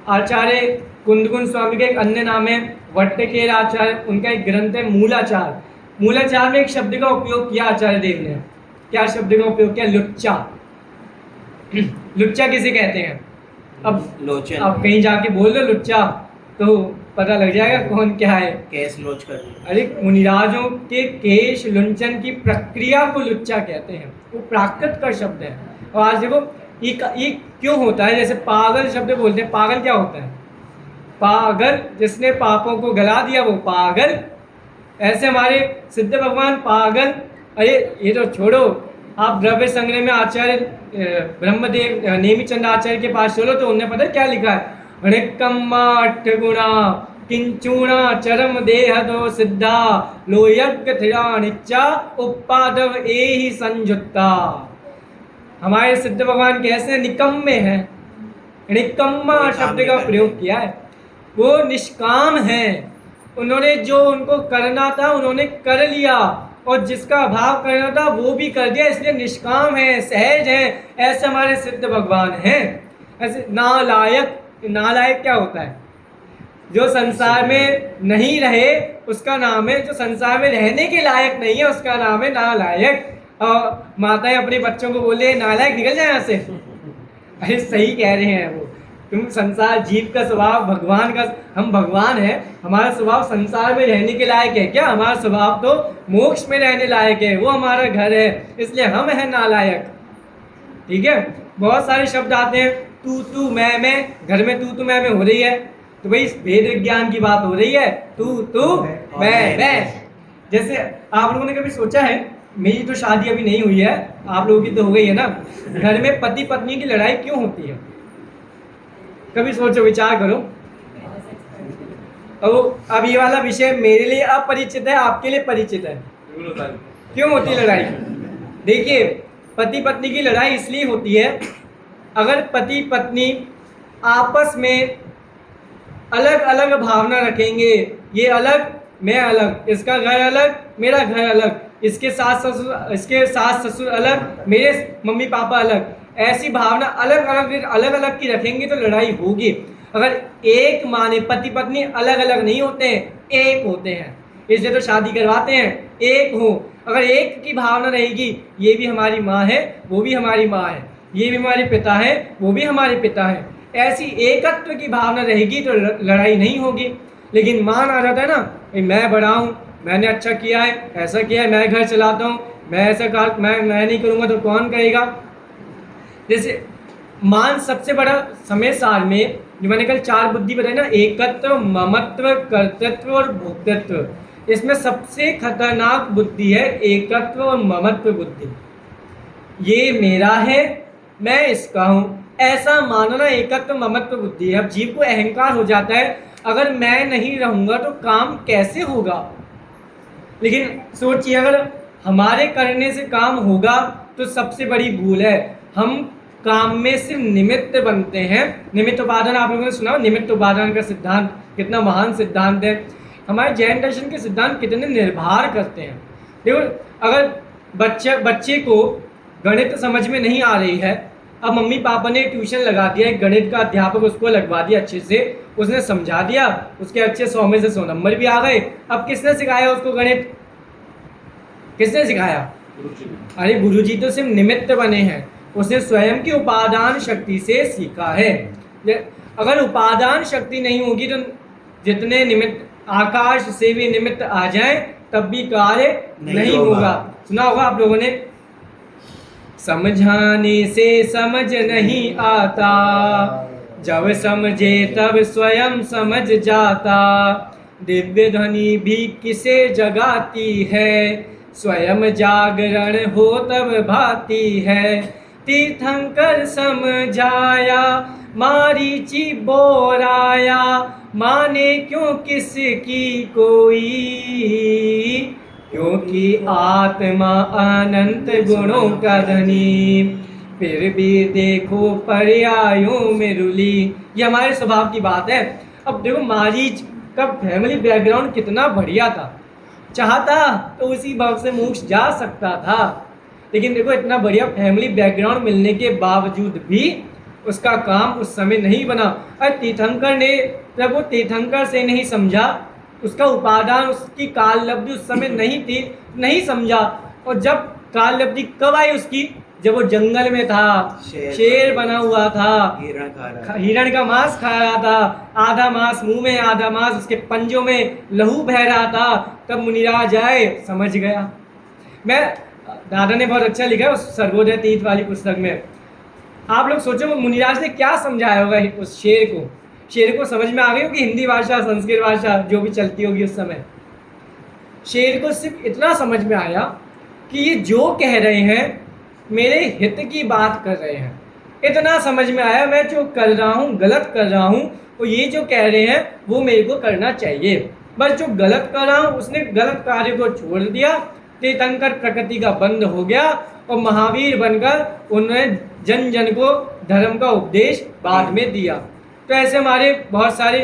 आचार्य कुंदकुंज स्वामी का एक अन्य नाम है वट्टकेर आचार्य, उनका एक ग्रंथ है मूलाचार। मूलाचार में एक शब्द का उपयोग किया आचार्य देव ने। क्या शब्द का उपयोग किया? लुच्चा। लुच्चा किसे कहते हैं? अब लोचन, आप कहीं जाके बोल दो लुच्चा तो पता लग जाएगा कौन क्या है। केस लोच कर, अरे मुनिराजों के केश लुंचन की प्रक्रिया को लुच्चा कहते हैं। वो प्राकृत का शब्द है। और आज देखो ये क्यों होता है, जैसे पागल शब्द बोलते हैं, पागल क्या होता है? पागल, जिसने पापों को गला दिया वो पागल। ऐसे हमारे सिद्ध भगवान पागल। अरे ये तो छोड़ो, आप द्रव्य संग्रह में आचार्य ब्रह्मदेव नेमिचंद आचार्य के पास चलो तो उन्हें पता है क्या लिखा है? अणिकम्मा अट्ठगुणा किंचूणा चरम देह दो सिद्धा लोयज्ञ थिरा निच्चा उपादव एहि संयुक्ता। हमारे सिद्ध भगवान कैसे निकम्मे हैं, निकम्मा शब्द का प्रयोग किया है। वो निष्काम है, उन्होंने जो उनको करना था उन्होंने कर लिया, और जिसका अभाव करना था वो भी कर दिया, इसलिए निष्काम है, सहज है। ऐसे हमारे सिद्ध भगवान हैं। ऐसे नालायक, नालायक क्या होता है? जो संसार में नहीं रहे उसका नाम है, जो संसार में रहने के लायक नहीं है उसका नाम है नालायक। और माताएं अपने बच्चों को बोले नालायक निकल जाए यहाँ से। अरे सही कह रहे हैं वो, तुम संसार जीव का स्वभाव भगवान का, हम भगवान है, हमारा स्वभाव संसार में रहने के लायक है क्या? हमारा स्वभाव तो मोक्ष में रहने लायक है, वो हमारा घर है, इसलिए हम हैं नालायक। ठीक है, बहुत सारे शब्द आते हैं, तू मैं, घर में तू मैं हो रही है तो भाई भेद विज्ञान की बात हो रही है, तू मैं। जैसे आप लोगों ने कभी सोचा है, मेरी तो शादी अभी नहीं हुई है, आप लोगों की तो हो गई है ना, घर में पति पत्नी की लड़ाई क्यों होती है? कभी सोचो, विचार करो। अब ये वाला विषय मेरे लिए अपरिचित है, आपके लिए परिचित है। क्यों होती है लड़ाई? देखिए, पति पत्नी की लड़ाई इसलिए होती है, अगर पति पत्नी आपस में अलग अलग भावना रखेंगे, ये अलग मैं अलग, इसका घर अलग मेरा घर अलग, इसके सास ससुर अलग, मेरे मम्मी पापा अलग, ऐसी भावना अलग अलग की रखेंगे तो लड़ाई होगी। अगर एक माने, पति पत्नी अलग अलग नहीं होते हैं, एक होते हैं, इसलिए तो शादी करवाते हैं, एक हो। अगर एक की भावना रहेगी, ये भी हमारी माँ है वो भी हमारी माँ है, ये भी हमारे पिता है वो भी हमारे पिता है, ऐसी एकत्व की भावना रहेगी तो लड़ाई नहीं होगी। लेकिन मान आ जाता है ना, मैं बड़ा हूँ, मैंने अच्छा किया है, ऐसा किया है, मैं घर चलाता हूँ, मैं ऐसा मैं नहीं करूँगा तो कौन करेगा। जैसे मान सबसे बड़ा समय सार में जो मैंने कल 4 बुद्धि बताई ना, एकत्व, ममत्व, कर्तृत्व और भोक्तृत्व, इसमें सबसे खतरनाक बुद्धि है एकत्व और ममत्व बुद्धि। ये मेरा है, मैं इसका हूँ, ऐसा मानना एकत्व ममत्व बुद्धि है। अब जीव को अहंकार हो जाता है, अगर मैं नहीं रहूँगा तो काम कैसे होगा। लेकिन सोचिए, अगर हमारे करने से काम होगा तो सबसे बड़ी भूल है, हम काम में सिर्फ निमित्त बनते हैं। निमित्त उपादान आप लोगों ने सुना, निमित्त उपादान का सिद्धांत कितना महान सिद्धांत है। हमारे जैन दर्शन के सिद्धांत कितने निर्भर करते हैं। देखो, अगर बच्चे को गणित समझ में नहीं आ रही है, अब मम्मी पापा ने ट्यूशन लगा दिया, एक गणित का अध्यापक उसको लगवा दिया अच्छे से, उसने समझा दिया, उसके अच्छे 100 में से 100 नंबर भी आ गए। अब किसने सिखाया उसको गणित? किसने सिखाया? अरे गुरुजी तो सिर्फ निमित्त बने हैं, उसने स्वयं की उपादान शक्ति से सीखा है। अगर उपादान शक्ति नहीं होगी तो जितने निमित्त आकाश से भी निमित्त आ जाएं तब भी कार्य नहीं होगा। सुना होगा आप लोगों ने, समझाने से समझ नहीं आता, जब समझे तब स्वयं समझ जाता, दिव्य ध्वनि भी किसे जगाती है, स्वयं जागरण हो तब भाती है, तीर्थंकर समझाया मारीची बोराया, माने क्यों किसकी कोई, क्योंकि आत्मा अनंत गुणों का धनी, फिर भी देखो पर्यायों में रुली। ये हमारे स्वभाव की बात है। अब देखो, मारीच का फैमिली बैकग्राउंड कितना बढ़िया था, चाहता तो उसी भाव से मोक्ष जा सकता था, लेकिन देखो इतना बढ़िया फैमिली बैकग्राउंड मिलने के बावजूद भी उसका काम उस समय नहीं बना। अरे तीर्थंकर ने, जब वो तीर्थंकर से नहीं समझा, उसका उपादान, उसकी काल लब्धि उस समय नहीं थी, नहीं समझा, और जब काल लब्धि कब आई उसकी, जब वो जंगल में था, शेर बना हुआ था, हिरण का मांस खा रहा था, आधा मांस मुंह में आधा मांस उसके पंजों में लहू बह रहा था, तब मुनिराज आए, समझ गया। मैं दादा ने बहुत अच्छा लिखा है उस सर्वोदय तीर्थ वाली पुस्तक में। आप लोग सोचो वो मुनिराज ने क्या समझाया होगा उस शेर को समझ में आ गई होगी हिंदी भाषा संस्कृत भाषा जो भी चलती होगी उस समय। शेर को सिर्फ इतना समझ में आया कि ये जो कह रहे हैं मेरे हित की बात कर रहे हैं, इतना समझ में आया। मैं जो कर रहा हूँ गलत कर रहा हूँ और ये जो कह रहे हैं वो मेरे को करना चाहिए। बस जो गलत कर रहा हूँ उसने गलत कार्य को छोड़ दिया, तीर्थंकर प्रकृति का बंद हो गया और महावीर बनकर उन्होंने जन जन को धर्म का उपदेश बाद में दिया। तो ऐसे हमारे बहुत सारे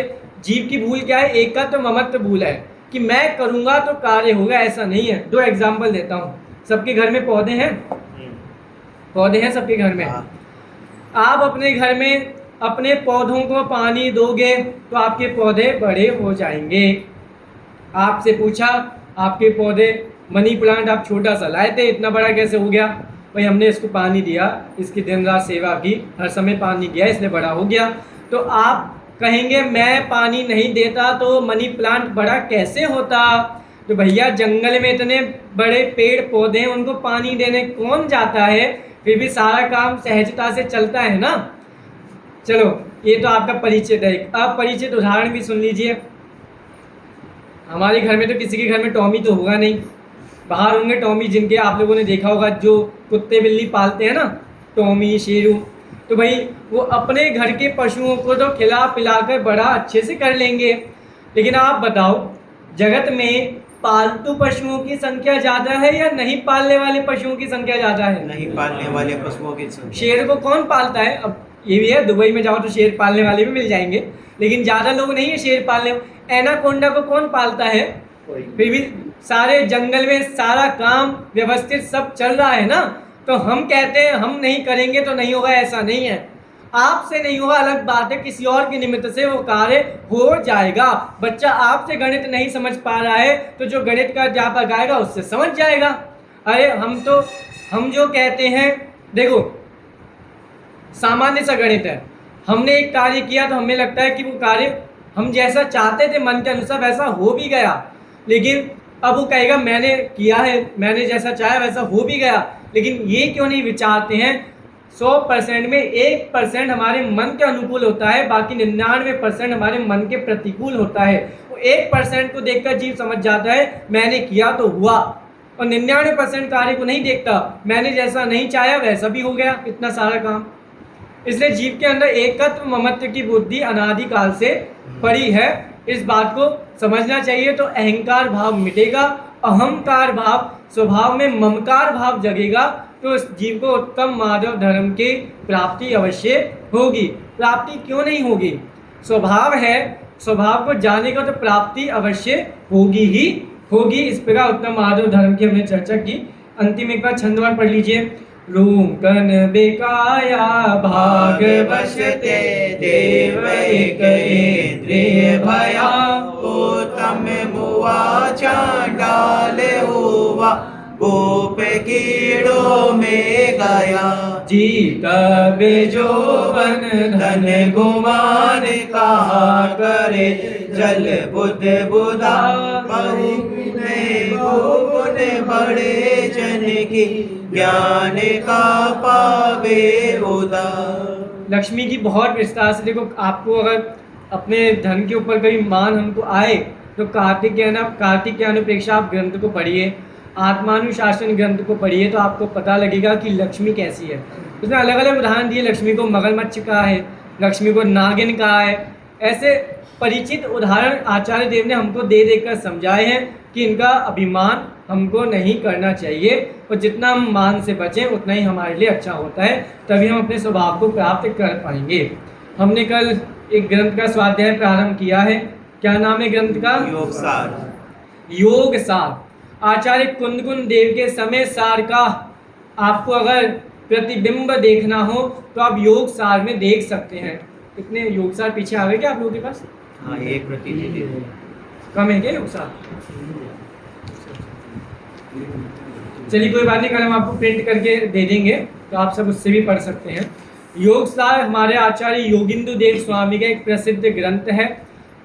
जीव की भूल क्या है, एकत्व ममत्व भूल है कि मैं करूँगा तो कार्य होगा, ऐसा नहीं है। 2 एग्जाम्पल देता हूँ। सबके घर में पौधे हैं, पौधे हैं सबके घर में। आप अपने घर में अपने पौधों को पानी दोगे तो आपके पौधे बड़े हो जाएंगे। आपसे पूछा आपके पौधे मनी प्लांट आप छोटा सा लाए थे, इतना बड़ा कैसे हो गया? भाई हमने इसको पानी दिया, इसकी दिन रात सेवा की, हर समय पानी दिया, इसलिए बड़ा हो गया। तो आप कहेंगे मैं पानी नहीं देता तो मनी प्लांट बड़ा कैसे होता? तो भैया जंगल में इतने बड़े पेड़ पौधे हैं, उनको पानी देने कौन जाता है? फिर भी सारा काम सहजता से चलता है ना। चलो ये तो आपका परिचित है। अब परिचित उदाहरण भी सुन लीजिए। हमारे घर में तो किसी के घर में टॉमी तो होगा नहीं, बाहर होंगे टॉमी जिनके आप लोगों ने देखा होगा, जो कुत्ते बिल्ली पालते हैं ना, टॉमी शेरू। तो भाई वो अपने घर के पशुओं को तो खिला पिला कर बड़ा अच्छे से कर लेंगे। लेकिन आप बताओ जगत में पालतू पशुओं की संख्या ज़्यादा है या नहीं पालने वाले पशुओं की संख्या ज़्यादा है? नहीं पालने वाले पशुओं की संख्या। शेर को कौन पालता है? अब ये भी है, दुबई में जाओ तो शेर पालने वाले भी मिल जाएंगे, लेकिन ज़्यादा लोग नहीं है शेर पालने। एनाकोंडा को कौन पालता है? फिर भी सारे जंगल में सारा काम व्यवस्थित सब चल रहा है ना। तो हम कहते हैं हम नहीं करेंगे तो नहीं होगा, ऐसा नहीं है। आपसे नहीं होगा अलग बात है, किसी और के निमित्त से वो कार्य हो जाएगा। बच्चा आपसे गणित नहीं समझ पा रहा है तो जो गणित का अध्यापक आएगा उससे समझ जाएगा। अरे हम जो कहते हैं, देखो सामान्य सा गणित है, हमने एक कार्य किया तो हमें लगता है कि वो कार्य हम जैसा चाहते थे मन के अनुसार वैसा हो भी गया, लेकिन अब वो कहेगा मैंने किया है, मैंने जैसा चाहा वैसा हो भी गया। लेकिन ये क्यों नहीं विचारते हैं 100% में 1% हमारे मन के अनुकूल होता है, बाकी 99% हमारे मन के प्रतिकूल होता है। वो 1% को देखकर जीव समझ जाता है मैंने किया तो हुआ, और 99% कार्य को नहीं देखता, मैंने जैसा नहीं चाहा वैसा भी हो गया, इतना सारा काम। इसलिए जीव के अंदर एकत्व ममत्व की बुद्धि अनादिकाल से पड़ी है। इस बात को समझना चाहिए। तो अहंकार भाव मिटेगा, अहंकार भाव स्वभाव में ममकार भाव जगेगा, तो इस जीव को उत्तम माधव धर्म की प्राप्ति अवश्य होगी। प्राप्ति क्यों नहीं होगी? स्वभाव है, स्वभाव को जानेगा तो प्राप्ति अवश्य होगी ही होगी। इस प्रकार उत्तम माधव धर्म की हमने चर्चा की। अंतिम एक बार छंदवार पढ़ लीजिए। रूम कन बेकाया भाग बसते देव एक इंद्रिय भया, उत्तम मुआ चांडाल हुआ, गोप कीड़ों में गया। जीत बेजोबन धन गुमान कहा करे, जल बुद्ध बुधा बहु गुण बड़े जन की, ज्ञान का पावे उदा। लक्ष्मी की बहुत विस्तार से देखो। आपको अगर अपने धन के ऊपर कभी मान हमको आए तो कार्तिकेयानुप्रेक्षा आप ग्रंथ को पढ़िए, आत्मानुशासन ग्रंथ को पढ़िए, तो आपको पता लगेगा कि लक्ष्मी कैसी है। उसमें अलग अलग उदाहरण दिए। लक्ष्मी को मगरमच्छ कहा है, लक्ष्मी को नागिन कहा है। ऐसे परिचित उदाहरण आचार्य देव ने हमको दे देकर समझाए हैं कि इनका अभिमान हमको नहीं करना चाहिए, और जितना हम मान से बचें उतना ही हमारे लिए अच्छा होता है, तभी हम अपने स्वभाव को प्राप्त कर पाएंगे। हमने कल एक ग्रंथ का स्वाध्याय प्रारंभ किया है। क्या नाम है ग्रंथ का? योग सार। आचार्य कुंदकुन देव के समय सार का आपको अगर प्रतिबिंब देखना हो तो आप योग सार में देख सकते हैं। कितने योग सार पीछे आ गए क्या आप लोगों के पास? हाँ, एक प्रति कम है क्या योग सार? चलिए कोई बात नहीं, कल हम आपको प्रिंट करके दे देंगे तो आप सब उससे भी पढ़ सकते हैं। योग सार हमारे आचार्य योगिंदु देव स्वामी का एक प्रसिद्ध ग्रंथ है।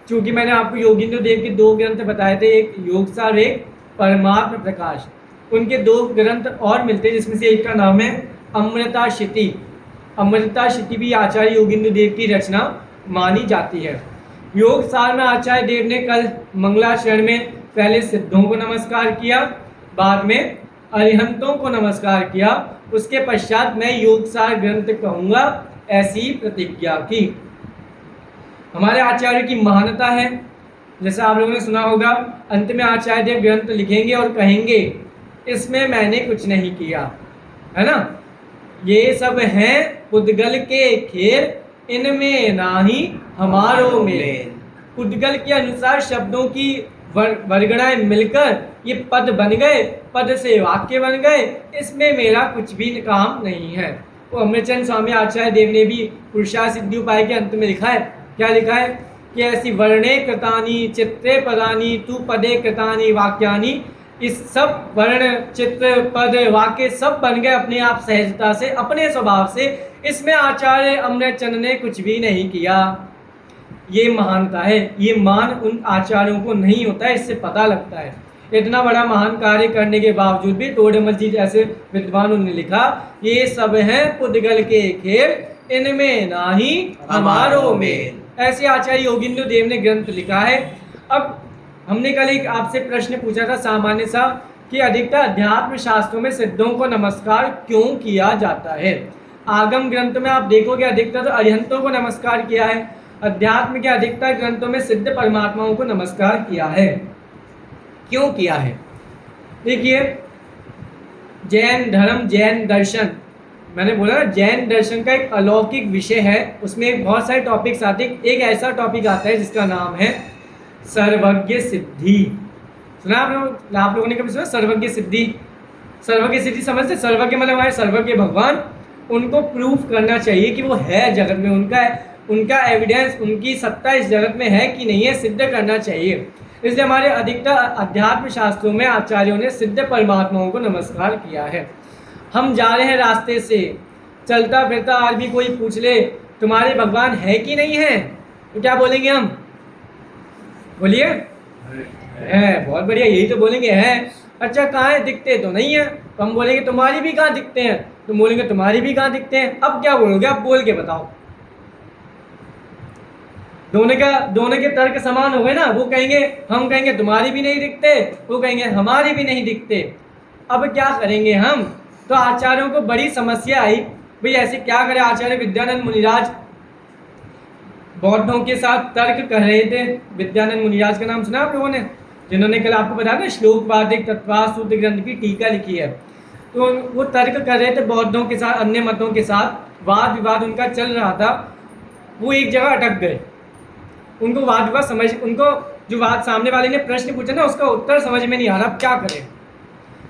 क्योंकि मैंने आपको योगिंदु देव के 2 ग्रंथ बताए थे, एक योग सार, एक परमात्म प्रकाश। उनके 2 ग्रंथ और मिलते हैं, जिसमें से एक का नाम है अमृताशिति। अमृताशिति भी आचार्य योगींद्र देव की रचना मानी जाती है। योग सार में आचार्य देव ने कल मंगलाचरण में पहले सिद्धों को नमस्कार किया, बाद में अरिहंतों को नमस्कार किया, उसके पश्चात मैं योग सार ग्रंथ कहूँगा, ऐसी प्रतिज्ञा की। हमारे आचार्य की महानता है, जैसा आप लोगों ने सुना होगा, अंत में आचार्य देव ग्रंथ लिखेंगे और कहेंगे इसमें मैंने कुछ नहीं किया, है ना, ये सब हैं पुद्गल के खेल, इनमें नाही हमारो मेल। पुद्गल के अनुसार शब्दों की वर्गणाएं मिलकर ये पद बन गए, पद से वाक्य बन गए, इसमें मेरा कुछ भी काम नहीं है। वो अमृतचंद स्वामी आचार्य देव ने भी पुरुषार्थ सिद्धि उपाय के अंत में लिखा है, क्या लिखा है कि ऐसी वर्णे कृतानि चित्रे पदानि तू पदे कृतानि वाक्यानि, इस सब वर्ण चित्र पद वाक्य सब बन गए अपने आप सहजता से, अपने स्वभाव से, इसमें आचार्य अमृतचंद ने कुछ भी नहीं किया। ये महानता है, ये मान उन आचार्यों को नहीं होता है, इससे पता लगता है। इतना बड़ा महान कार्य करने के बावजूद भी टोडरमल जी जैसे विद्वानों ने लिखा ये सब हैं पुद्गल के खेल, इनमें नाही हमारो मेल। ऐसे आचार्य योगींद्र देव ने ग्रंथ लिखा है। अब हमने कल एक आपसे प्रश्न पूछा था सामान्य सा कि अधिकतर अध्यात्म शास्त्रों में सिद्धों को नमस्कार क्यों किया जाता है। आगम ग्रंथ में आप देखोगे अधिकतर तो अरिहंतों को नमस्कार किया है, अध्यात्म के अधिकतर ग्रंथों में सिद्ध परमात्माओं को नमस्कार किया है। क्यों किया है? देखिए, जैन धर्म, जैन दर्शन, मैंने बोला ना जैन दर्शन का एक अलौकिक विषय है, उसमें बहुत सारे टॉपिक्स आते हैं। एक ऐसा टॉपिक आता है जिसका नाम है सर्वज्ञ सिद्धि। सुना आप लोगों ने कभी सुना सर्वज्ञ सिद्धि? सर्वज्ञ सिद्धि समझते? सर्वज्ञ मतलब हमारे सर्वज्ञ भगवान, उनको प्रूफ करना चाहिए कि वो है जगत में, उनका एविडेंस, उनकी सत्ता इस जगत में है कि नहीं है, सिद्ध करना चाहिए। इसलिए हमारे अधिकतर अध्यात्म शास्त्रों में आचार्यों ने सिद्ध परमात्माओं को नमस्कार किया है। हम जा रहे हैं रास्ते से, चलता फिरता आज भी कोई पूछ ले तुम्हारे भगवान है कि नहीं है, तो क्या बोलेंगे हम? बोलिए है, बहुत बढ़िया, यही तो बोलेंगे है। अच्छा कहाँ है? दिखते तो नहीं है। तो हम बोलेंगे तुम्हारी भी कहाँ दिखते हैं, तो बोलेंगे तुम्हारी भी कहाँ दिखते हैं। अब क्या बोलोगे? आप बोल के बताओ। दोनों के तर्क समान हो गए ना। वो कहेंगे, हम कहेंगे तुम्हारी भी नहीं दिखते, वो कहेंगे हमारी भी नहीं दिखते। अब क्या करेंगे हम? तो आचार्यों को बड़ी समस्या आई, भाई ऐसे क्या करें। आचार्य विद्यानंद मुनिराज बौद्धों के साथ तर्क कर रहे थे। विद्यानंद मुनिराज का नाम सुना आप लोगों ने, जिन्होंने कल आपको बताया ना श्लोकवादिक तत्वार्थ सूत्र ग्रंथ की टीका लिखी है। तो वो तर्क कर रहे थे बौद्धों के साथ, अन्य मतों के साथ वाद विवाद उनका चल रहा था। वो एक जगह अटक गए, उनको वाद विवाद समझ, उनको जो वाद सामने वाले ने प्रश्न पूछा ना उसका उत्तर समझ में नहीं आ रहा, अब क्या करें।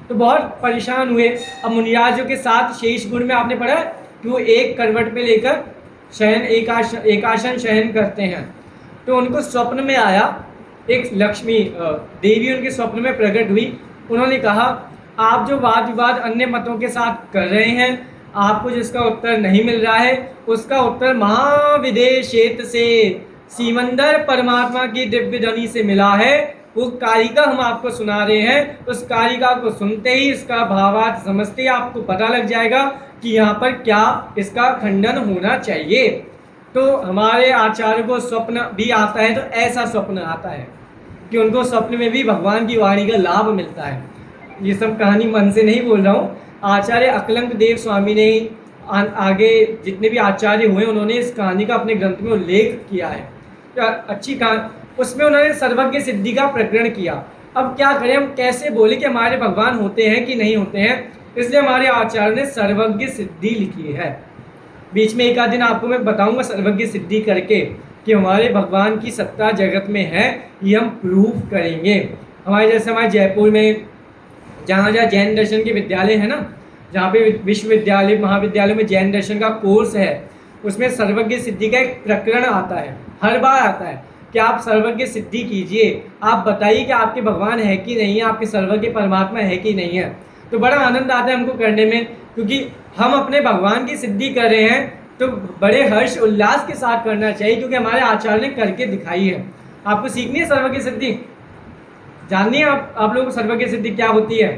तो बहुत परेशान हुए। अब मुनिराजों के साथ शेष गुण में आपने पढ़ा कि वो एक करवट पे लेकर शयन एकासन शयन करते हैं। तो उनको स्वप्न में आया, एक लक्ष्मी देवी उनके स्वप्न में प्रकट हुई। उन्होंने कहा आप जो वाद विवाद अन्य मतों के साथ कर रहे हैं, आपको जिसका उत्तर नहीं मिल रहा है उसका उत्तर महाविदेशेत से सीमंदर परमात्मा की दिव्य ध्वनि से मिला है। वो कारिका हम आपको सुना रहे हैं, उस कारिका को सुनते ही इसका भावार्थ समझते ही आपको पता लग जाएगा कि यहाँ पर क्या इसका खंडन होना चाहिए। तो हमारे आचार्य को स्वप्न भी आता है, तो ऐसा स्वप्न आता है कि उनको स्वप्न में भी भगवान की वाणी का लाभ मिलता है। ये सब कहानी मन से नहीं बोल रहा हूँ, आचार्य अकलंक देव स्वामी ने आगे जितने भी आचार्य हुए उन्होंने इस कहानी का अपने ग्रंथ में उल्लेख किया है। तो अच्छी कहानी, उसमें उन्होंने सर्वज्ञ सिद्धि का प्रकरण किया। अब क्या करें, हम कैसे बोले कि हमारे भगवान होते हैं कि नहीं होते हैं। इसलिए हमारे आचार्य ने सर्वज्ञ सिद्धि लिखी है। बीच में एक आध दिन आपको मैं बताऊंगा सर्वज्ञ सिद्धि करके कि हमारे भगवान की सत्ता जगत में है, ये हम प्रूफ करेंगे। हमारे जयपुर में जहाँ जैन दर्शन के विद्यालय है ना, जहाँ पे विश्वविद्यालय महाविद्यालय में जैन दर्शन का कोर्स है, उसमें सर्वज्ञ सिद्धि का एक प्रकरण आता है, हर बार आता है कि आप सर्वज्ञ सिद्धि कीजिए, आप बताइए कि आपके भगवान है कि नहीं है, आपके सर्वज्ञ परमात्मा है कि नहीं है। तो बड़ा आनंद आता है हमको करने में, क्योंकि हम अपने भगवान की सिद्धि कर रहे हैं तो बड़े हर्ष उल्लास के साथ करना चाहिए, क्योंकि हमारे आचार्य ने करके दिखाई है। आपको सीखनी है सर्वज्ञ सिद्धि? जाननी है आप लोगों को सर्वज्ञ सिद्धि क्या होती है?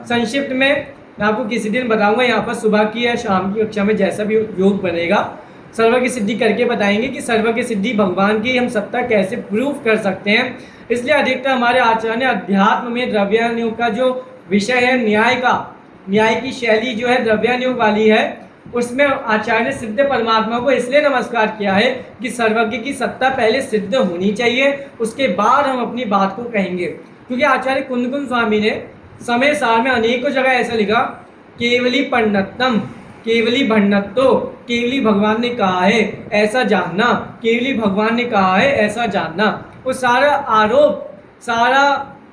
संक्षिप्त में मैं आपको किसी दिन बताऊंगा, यहाँ पर सुबह की या शाम की कक्षा में जैसा भी योग बनेगा सर्वज्ञ सिद्धि करके बताएंगे कि सर्वज्ञ सिद्धि भगवान की हम सत्ता कैसे प्रूव कर सकते हैं। इसलिए अधिकतर हमारे आचार्य ने अध्यात्म में द्रव्यानुयोग का जो विषय है, न्याय की शैली जो है द्रव्यानुयोग वाली है, उसमें आचार्य ने सिद्ध परमात्मा को इसलिए नमस्कार किया है कि सर्वज्ञ की सत्ता पहले सिद्ध होनी चाहिए, उसके बाद हम अपनी बात को कहेंगे। क्योंकि आचार्य कुंदकुंद स्वामी ने समय सार में अनेकों जगह ऐसा लिखा, केवली पंडितम केवली भंडत्तो, केवली भगवान ने कहा है ऐसा जानना, केवली भगवान ने कहा है ऐसा जानना। वो सारा आरोप, सारा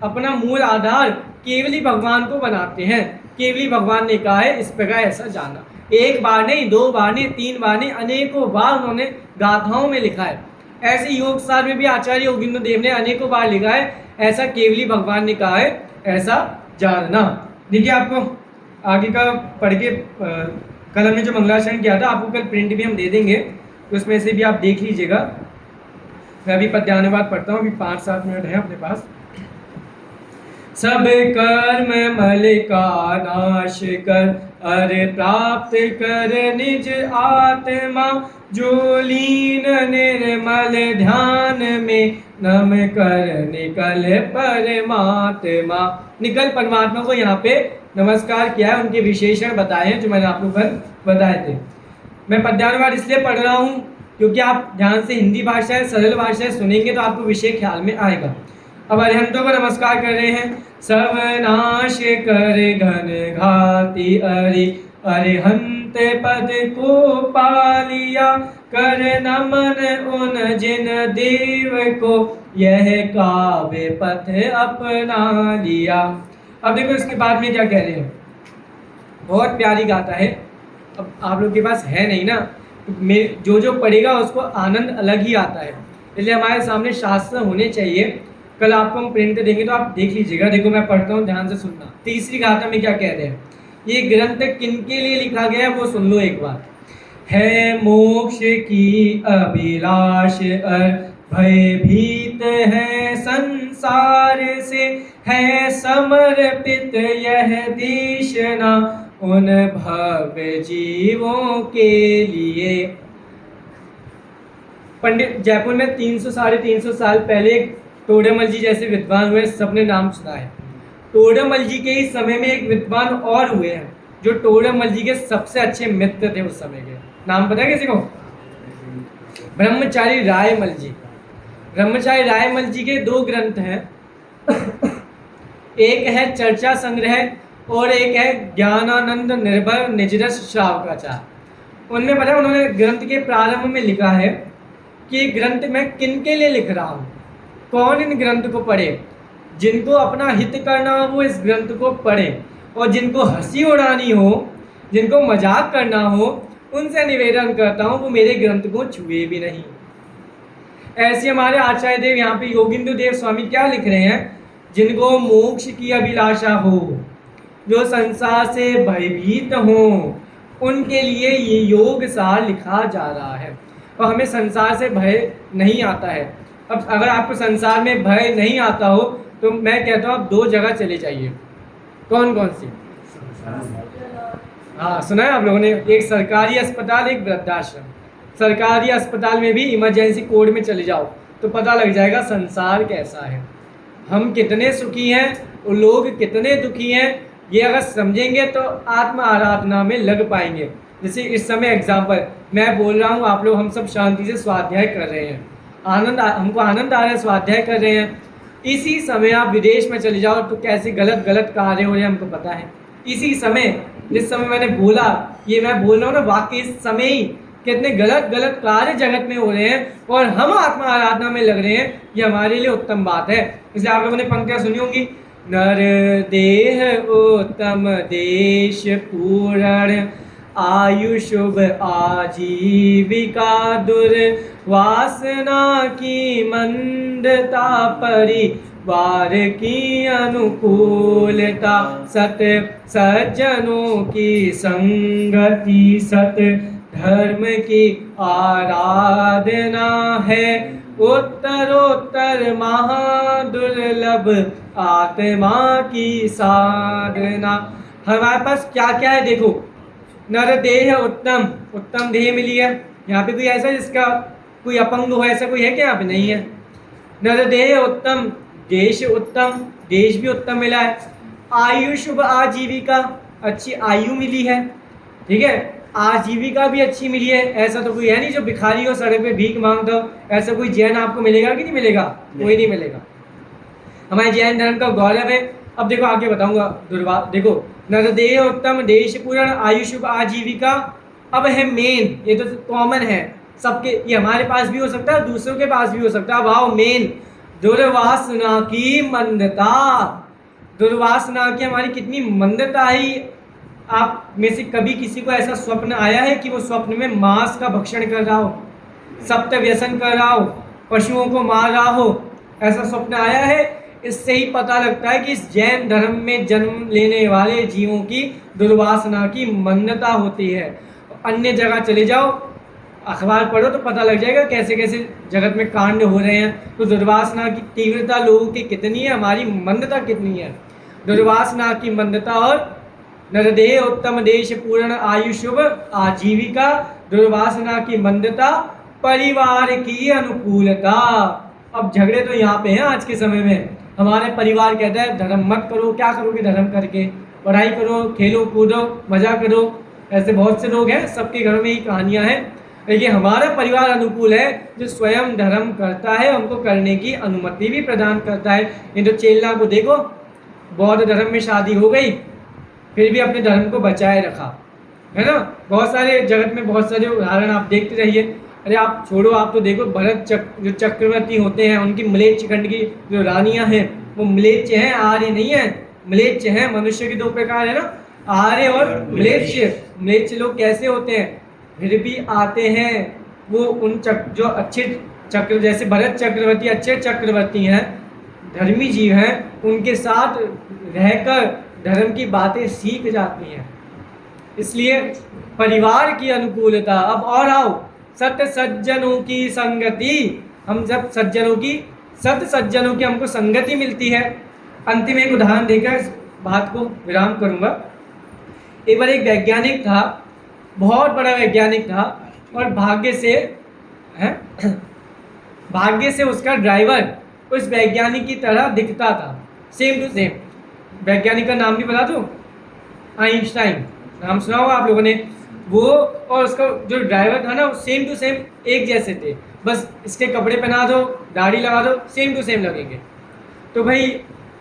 अपना मूल आधार केवली भगवान को बनाते हैं। केवली भगवान ने कहा है इस प्रकार ऐसा जानना। एक बार नहीं, दो बार नहीं, तीन बार नहीं, अनेकों बार उन्होंने गाथाओं में लिखा है। ऐसे योग सार में भी आचार्य योगिंद्र देव ने अनेकों बार लिखा है ऐसा केवली भगवान ने कहा है ऐसा जानना। देखिए आपको आगे का पढ़ के कल हमने जो मंगलाचरण किया था आपको कल प्रिंट भी हम दे देंगे, तो उसमें से भी आप देख लीजिएगा। मैं अभी पद्यानुवाद पढ़ता हूँ, अभी 5-7 मिनट है अपने पास। सब कर्म मल का नाश कर, अरे प्राप्त कर निज आत्मा, जो लीन निर्मल ध्यान में, नम कर निकल परमात्मा। निकल परमात्मा को यहाँ पे नमस्कार किया है, उनके विशेषण बताए हैं जो मैंने आप लोगों को बताए थे। मैं पद्यानुवाद इसलिए पढ़ रहा हूँ क्योंकि आप ध्यान से हिंदी भाषा है, सरल भाषा है सुनेंगे तो आपको विषय ख्याल में आएगा। अब अरिहंतों को नमस्कार कर रहे हैं। सब नाश कर घन घाती अरि, अरिहंत पद को पालिया, कर नमन उन जिन देव को, यह काव्य पथ अपना लिया। अब देखो इसके बाद में क्या कह रहे हैं, बहुत प्यारी गाथा है। अब आप लोग के पास है नहीं ना, तो जो पढ़ेगा उसको आनंद अलग ही आता है, इसलिए हमारे सामने शास्त्र होने चाहिए। कल आपको हम प्रिंट देंगे तो आप देख लीजिएगा। देखो मैं पढ़ता हूँ, ध्यान से सुनना। तीसरी गाथा में क्या कह रहे हैं, ये ग्रंथ किनके लिए लिखा गया है वो सुन लो एक बार। है मोक्ष की अभिलाष भयभीत है संसार से, है समर्पित यह देशना, उन भव्य जीवों के लिए। पंडित जयपुर में 300-350 साल पहले टोडरमल जी जैसे विद्वान हुए, सबने नाम सुना है। टोडरमल जी के ही समय में एक विद्वान और हुए हैं जो टोडरमल जी के सबसे अच्छे मित्र थे उस समय के। नाम पता है किसी को? ब्रह्मचारी रायमल जी। ब्रह्मचारी रायमल जी के 2 ग्रंथ हैं, एक है चर्चा संग्रह और एक है ज्ञानानंद निर्भर निजरस श्रावकाचार। उनमें पता है उन्होंने ग्रंथ के प्रारंभ में लिखा है कि ग्रंथ मैं किन के लिए लिख रहा हूँ, कौन इन ग्रंथ को पढ़े। जिनको अपना हित करना हो वो इस ग्रंथ को पढ़े, और जिनको हंसी उड़ानी हो, जिनको मजाक करना हो, उनसे निवेदन करता हूँ वो मेरे ग्रंथ को छुए भी नहीं। ऐसे हमारे आचार्य देव यहाँ पे योगिंद्र देव स्वामी क्या लिख रहे हैं, जिनको मोक्ष की अभिलाषा हो, जो संसार से भयभीत हो, उनके लिए ये योग सार लिखा जा रहा है। और हमें संसार से भय नहीं आता है। अब अगर आपको संसार में भय नहीं आता हो तो मैं कहता हूँ आप 2 जगह चले जाइए। कौन कौन सी? हाँ सुना है आप लोगों ने, एक सरकारी अस्पताल, एक वृद्धाश्रम। सरकारी अस्पताल में भी इमरजेंसी कोड में चले जाओ तो पता लग जाएगा संसार कैसा है, हम कितने सुखी हैं और लोग कितने दुखी हैं। ये अगर समझेंगे तो आत्म आराधना में लग पाएंगे। जैसे इस समय एग्जाम्पल मैं बोल रहा हूँ, आप लोग हम सब शांति से स्वाध्याय कर रहे हैं, हमको आनंद आ रहा है, स्वाध्याय कर रहे हैं। इसी समय आप विदेश में चले जाओ तो कैसे गलत गलत कार्य हो रहे हैं हमको पता है। इसी समय जिस समय मैंने बोला, ये मैं बोल रहा हूँ ना, वाकई इस समय ही कितने गलत गलत कार्य जगत में हो रहे हैं और हम आत्मा आराधना में लग रहे हैं। ये हमारे लिए उत्तम बात है। इसलिए आप लोगों ने पंक्तियाँ सुनी होंगी, नर देह उत्तम देश पूर्ण, आयु शुभ आजीविका दूर, वासना की मंदता परिवार की अनुकूलता, सत सज्जनों की संगति, सत धर्म की आराधना है, उत्तरोत्तर महादुर्लभ आत्मा की साधना। हमारे पास क्या क्या है देखो, नर देह उत्तम, उत्तम देह मिली है। यहाँ पे कोई ऐसा जिसका कोई अपंग हो, ऐसा कोई है क्या? यहाँ पे नहीं है। नर देह उत्तम, देश उत्तम, देश भी उत्तम मिला है। आयु शुभ आजीविका, अच्छी आयु मिली है। ठीक है, आजीविका भी अच्छी मिली है। ऐसा तो कोई है नहीं जो भिखारी हो, सड़क पे भीख मांगता हो। ऐसा कोई जैन आपको मिलेगा कि नहीं मिलेगा? कोई नहीं मिलेगा। हमारे जैन धर्म का गौरव है। अब देखो आगे बताऊंगा। देखो, नरदेह उत्तम, देश पूर्ण, आयु शुभ आजीविका। अब है मेन, ये तो कॉमन है सबके, ये हमारे पास भी हो सकता है, दूसरों के पास भी हो सकता है। भाव मेन, दुर्वासना की मंदता। दुर्वासना की हमारी कितनी मंदता है। आप में से कभी किसी को ऐसा स्वप्न आया है कि वो स्वप्न में मांस का भक्षण कर रहा हो, सप्त व्यसन कर रहा हो, पशुओं को मार रहा हो? ऐसा स्वप्न आया है? इससे ही पता लगता है कि इस जैन धर्म में जन्म लेने वाले जीवों की दुर्वासना की मंदता होती है। अन्य जगह चले जाओ, अखबार पढ़ो तो पता लग जाएगा कैसे कैसे जगत में कांड हो रहे हैं। तो दुर्वासना की तीव्रता लोगों की कितनी है, हमारी मंदता कितनी है। दुर्वासना की मंदता। और नरदेह उत्तम, देश पूर्ण, आयु शुभ आजीविका, दुर्वासना की मंदता, परिवार की अनुकूलता। अब झगड़े तो यहाँ पे हैं आज के समय में। हमारे परिवार कहता है धर्म मत करो, क्या करोगे धर्म करके? पढ़ाई करो, खेलो कूदो, मजा करो। ऐसे बहुत से लोग हैं, सबके घरों में ही कहानियाँ हैं। लेकिन हमारा परिवार अनुकूल है, जो स्वयं धर्म करता है उनको करने की अनुमति भी प्रदान करता है। ये तो चेल्ला को देखो, बौद्ध धर्म में शादी हो गई, फिर भी अपने धर्म को बचाए रखा, है ना। बहुत सारे जगत में बहुत सारे उदाहरण आप देखते रहिए। अरे आप छोड़ो, आप तो देखो भरत जो चक्रवर्ती होते हैं, उनकी म्लेच्छ खंड की जो रानियां हैं वो म्लेच्छ हैं, आर्य नहीं है, म्लेच्छ हैं। मनुष्य के दो प्रकार है ना, आर्य और म्लेच्छ। म्लेच्छ लोग कैसे होते हैं? फिर भी आते हैं वो उन जो अच्छे चक्र, जैसे भरत चक्रवर्ती अच्छे चक्रवर्ती हैं, धर्मी जीव हैं, उनके साथ रहकर धर्म की बातें सीख जाती हैं। इसलिए परिवार की अनुकूलता। अब और आओ, सत्य सज्जनों की संगति। हम जब सज्जनों की, सत्य सज्जनों की हमको संगति मिलती है। अंतिम एक उदाहरण देकर इस बात को विराम करूंगा। एक बार एक वैज्ञानिक था, बहुत बड़ा वैज्ञानिक था, और भाग्य से उसका ड्राइवर उस वैज्ञानिक की तरह दिखता था, सेम टू सेम। वैज्ञानिक का नाम भी बता दूं, आइंस्टाइन। नाम सुना होगा आप लोगों ने। वो और उसका जो ड्राइवर था ना, वो सेम टू सेम एक जैसे थे। बस इसके कपड़े पहना दो, दाढ़ी लगा दो, सेम टू सेम लगेंगे। तो भाई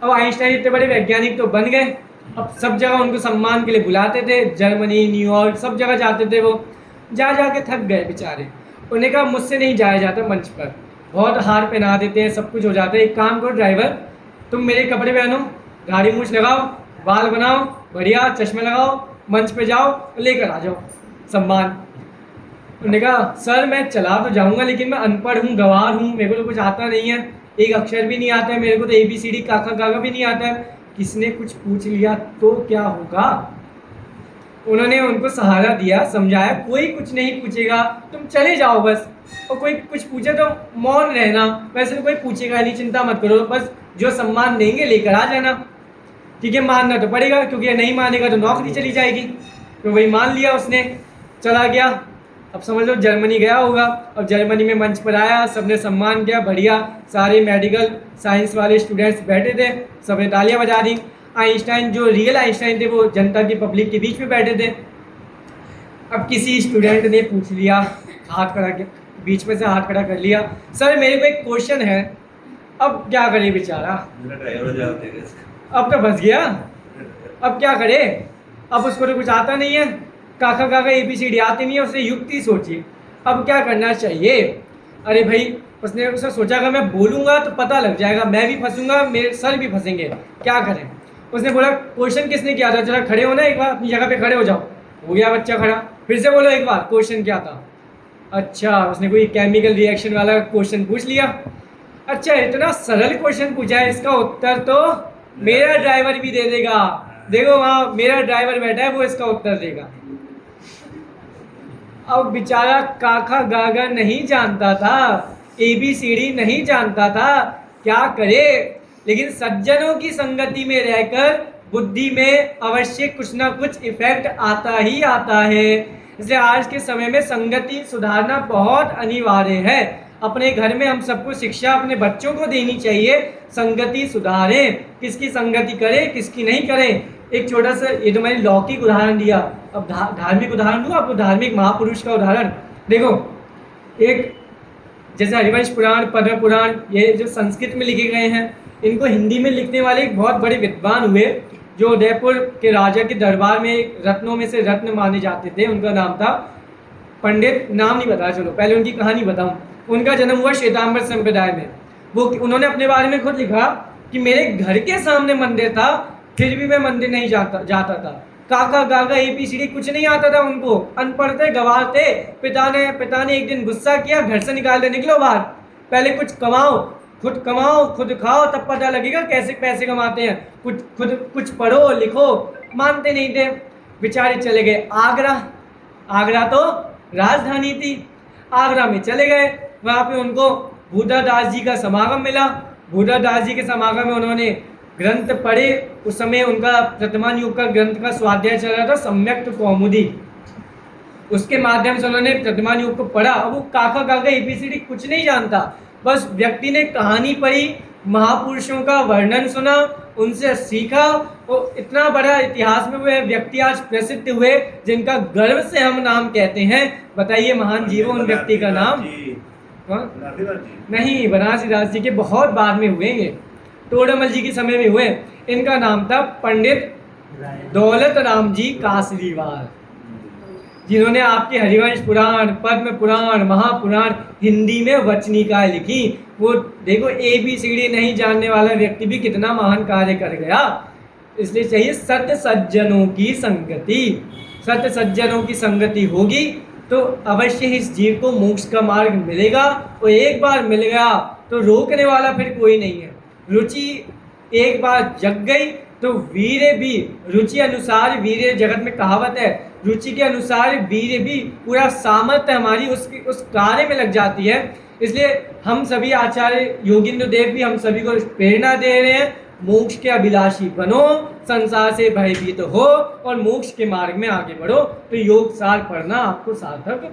अब आइंस्टाइन इतने बड़े वैज्ञानिक तो बन गए। अब सब जगह उनको सम्मान के लिए बुलाते थे, जर्मनी, न्यूयॉर्क, सब जगह जाते थे। वो जा के थक गए बेचारे। उन्हें कहा मुझसे नहीं जाया जाता मंच पर, बहुत हार पहना देते हैं, सब कुछ हो जाता है। एक काम करो ड्राइवर, तुम मेरे कपड़े पहनो, दाढ़ी मूछ लगाओ, बाल बनाओ, बढ़िया चश्मे लगाओ, मंच पे जाओ, लेकर आ जाओ सम्मान। उन्होंने कहा सर मैं चला तो जाऊंगा, लेकिन मैं अनपढ़ हूँ, गंवार हूँ, मेरे को तो कुछ आता नहीं है, एक अक्षर भी नहीं आता है मेरे को, तो ABCD काका काका भी नहीं आता है। किसने कुछ पूछ लिया तो क्या होगा? उन्होंने उनको सहारा दिया, समझाया कोई कुछ नहीं पूछेगा, तुम चले जाओ बस। और कोई कुछ पूछे तो मौन रहना, वैसे तो कोई पूछेगा नहीं, चिंता मत करो, बस जो सम्मान देंगे लेकर आ जाना। ठीक है, मानना तो पड़ेगा, क्योंकि नहीं मानेगा तो नौकरी चली जाएगी। तो वही मान लिया उसने, चला गया। अब समझ लो जर्मनी गया होगा। अब जर्मनी में मंच पर आया, सबने सम्मान किया, बढ़िया। सारे मेडिकल साइंस वाले स्टूडेंट्स बैठे थे, सबने तालियां बजा दी। आइंस्टाइन जो रियल आइंस्टाइन थे वो जनता की पब्लिक के बीच में बैठे थे। अब किसी स्टूडेंट ने पूछ लिया, हाथ खड़ा के बीच में से हाथ खड़ा कर लिया, सर मेरे को एक क्वेश्चन है। अब क्या करे बेचारा, अब तो फंस गया, अब क्या करे? अब उसको तो कुछ आता नहीं है, काका काका ABCD आती नहीं है, उसने युक्ति सोची अब क्या करना चाहिए। अरे भाई उसने सोचा अगर मैं बोलूँगा तो पता लग जाएगा, मैं भी फंसूंगा, मेरे सर भी फंसेंगे, क्या करें। उसने बोला क्वेश्चन किसने किया था, जरा खड़े हो ना एक बार, अपनी जगह पे खड़े हो जाओ। हो गया बच्चा खड़ा, फिर से बोलो एक बार क्वेश्चन क्या था। अच्छा, उसने कोई केमिकल रिएक्शन वाला क्वेश्चन पूछ लिया। अच्छा, इतना सरल क्वेश्चन पूछा है, इसका उत्तर तो मेरा ड्राइवर भी दे देगा। देखो वहाँ मेरा ड्राइवर बैठा है, वो इसका उत्तर देगा। अब बेचारा काका गागा नहीं जानता था, ABCD नहीं जानता था, क्या करे। लेकिन सज्जनों की संगति में रहकर बुद्धि में अवश्य कुछ ना कुछ इफेक्ट आता ही आता है। इसलिए आज के समय में संगति सुधारना बहुत अनिवार्य है। अपने घर में हम सबको शिक्षा अपने बच्चों को देनी चाहिए, संगति सुधारें, किसकी संगति करें किसकी नहीं करें। एक छोटा सा, ये तो मैंने लौकिक उदाहरण दिया, अब धार्मिक उदाहरण दूँ आपको, धार्मिक महापुरुष का उदाहरण। देखो, एक जैसे हरिवंश पुराण, पद्म पुराण, ये जो संस्कृत में लिखे गए हैं, इनको हिंदी में लिखने वाले एक बहुत बड़े विद्वान हुए, जो उदयपुर के राजा के दरबार में रत्नों में से रत्न माने जाते थे। उनका नाम था पंडित, नाम नहीं बताया, चलो पहले उनकी कहानी बताऊं। उनका जन्म हुआ श्वेतांबर संप्रदाय में। उन्होंने अपने बारे में खुद लिखा कि मेरे घर के सामने मंदिर था, फिर भी मैं मंदिर नहीं जाता था। काका गागा ABCD कुछ नहीं आता था उनको, अनपढ़ थे, गवार थे। पिता ने एक दिन गुस्सा किया, घर से निकाल दे, निकलो बाहर, पहले कुछ कमाओ, खुद खाओ, तब पता लगेगा कैसे पैसे कमाते हैं। कुछ पढ़ो लिखो, मानते नहीं थे, बेचारे चले गए आगरा तो राजधानी थी। आगरा में चले गए, वहाँ पे उनको भूदा दास जी का समागम मिला। भूदा दास जी के समागम में उन्होंने ग्रंथ पढ़े। उस समय उनका वर्तमान युग का ग्रंथ का स्वाध्याय चल रहा था, सम्यक कौमुदी। उसके माध्यम से उन्होंने वर्तमान युग को पढ़ा। अब वो काका गागा ABCD कुछ नहीं जानता, बस व्यक्ति ने कहानी पढ़ी, महापुरुषों का वर्णन सुना, उनसे सीखा, और इतना बड़ा इतिहास में वह व्यक्ति आज प्रसिद्ध हुए, जिनका गर्व से हम नाम कहते हैं। बताइए महान जीवो, उन व्यक्ति का नाम नहीं, बनारसी दास जी के बहुत बाद में हुए, ये टोडरमल जी के समय में हुए। इनका नाम था पंडित दौलत राम जी कासरीवाल, जिन्होंने आपके हरिवंश पुराण, पद्म पुराण, महापुराण हिंदी में वचनिकाएं लिखी। वो देखो, ABCD नहीं जानने वाला व्यक्ति भी कितना महान कार्य कर गया। इसलिए चाहिए सत्य सज्जनों की संगति। सत्य सज्जनों की संगति होगी तो अवश्य इस जीव को मोक्ष का मार्ग मिलेगा, और एक बार मिल गया तो रोकने वाला फिर कोई नहीं है। रुचि एक बार जग गई तो वीर्य भी, रुचि अनुसार वीर्य, जगत में कहावत है, रुचि के अनुसार वीर्य भी, पूरा सामर्थ्य हमारी उस कार्य में लग जाती है। इसलिए हम सभी आचार्य योगींद्र देव भी हम सभी को प्रेरणा दे रहे हैं, मोक्ष के अभिलाषी बनो, संसार से भयभीत हो और मोक्ष के मार्ग में आगे बढ़ो। तो योग सार पढ़ना आपको सार्थक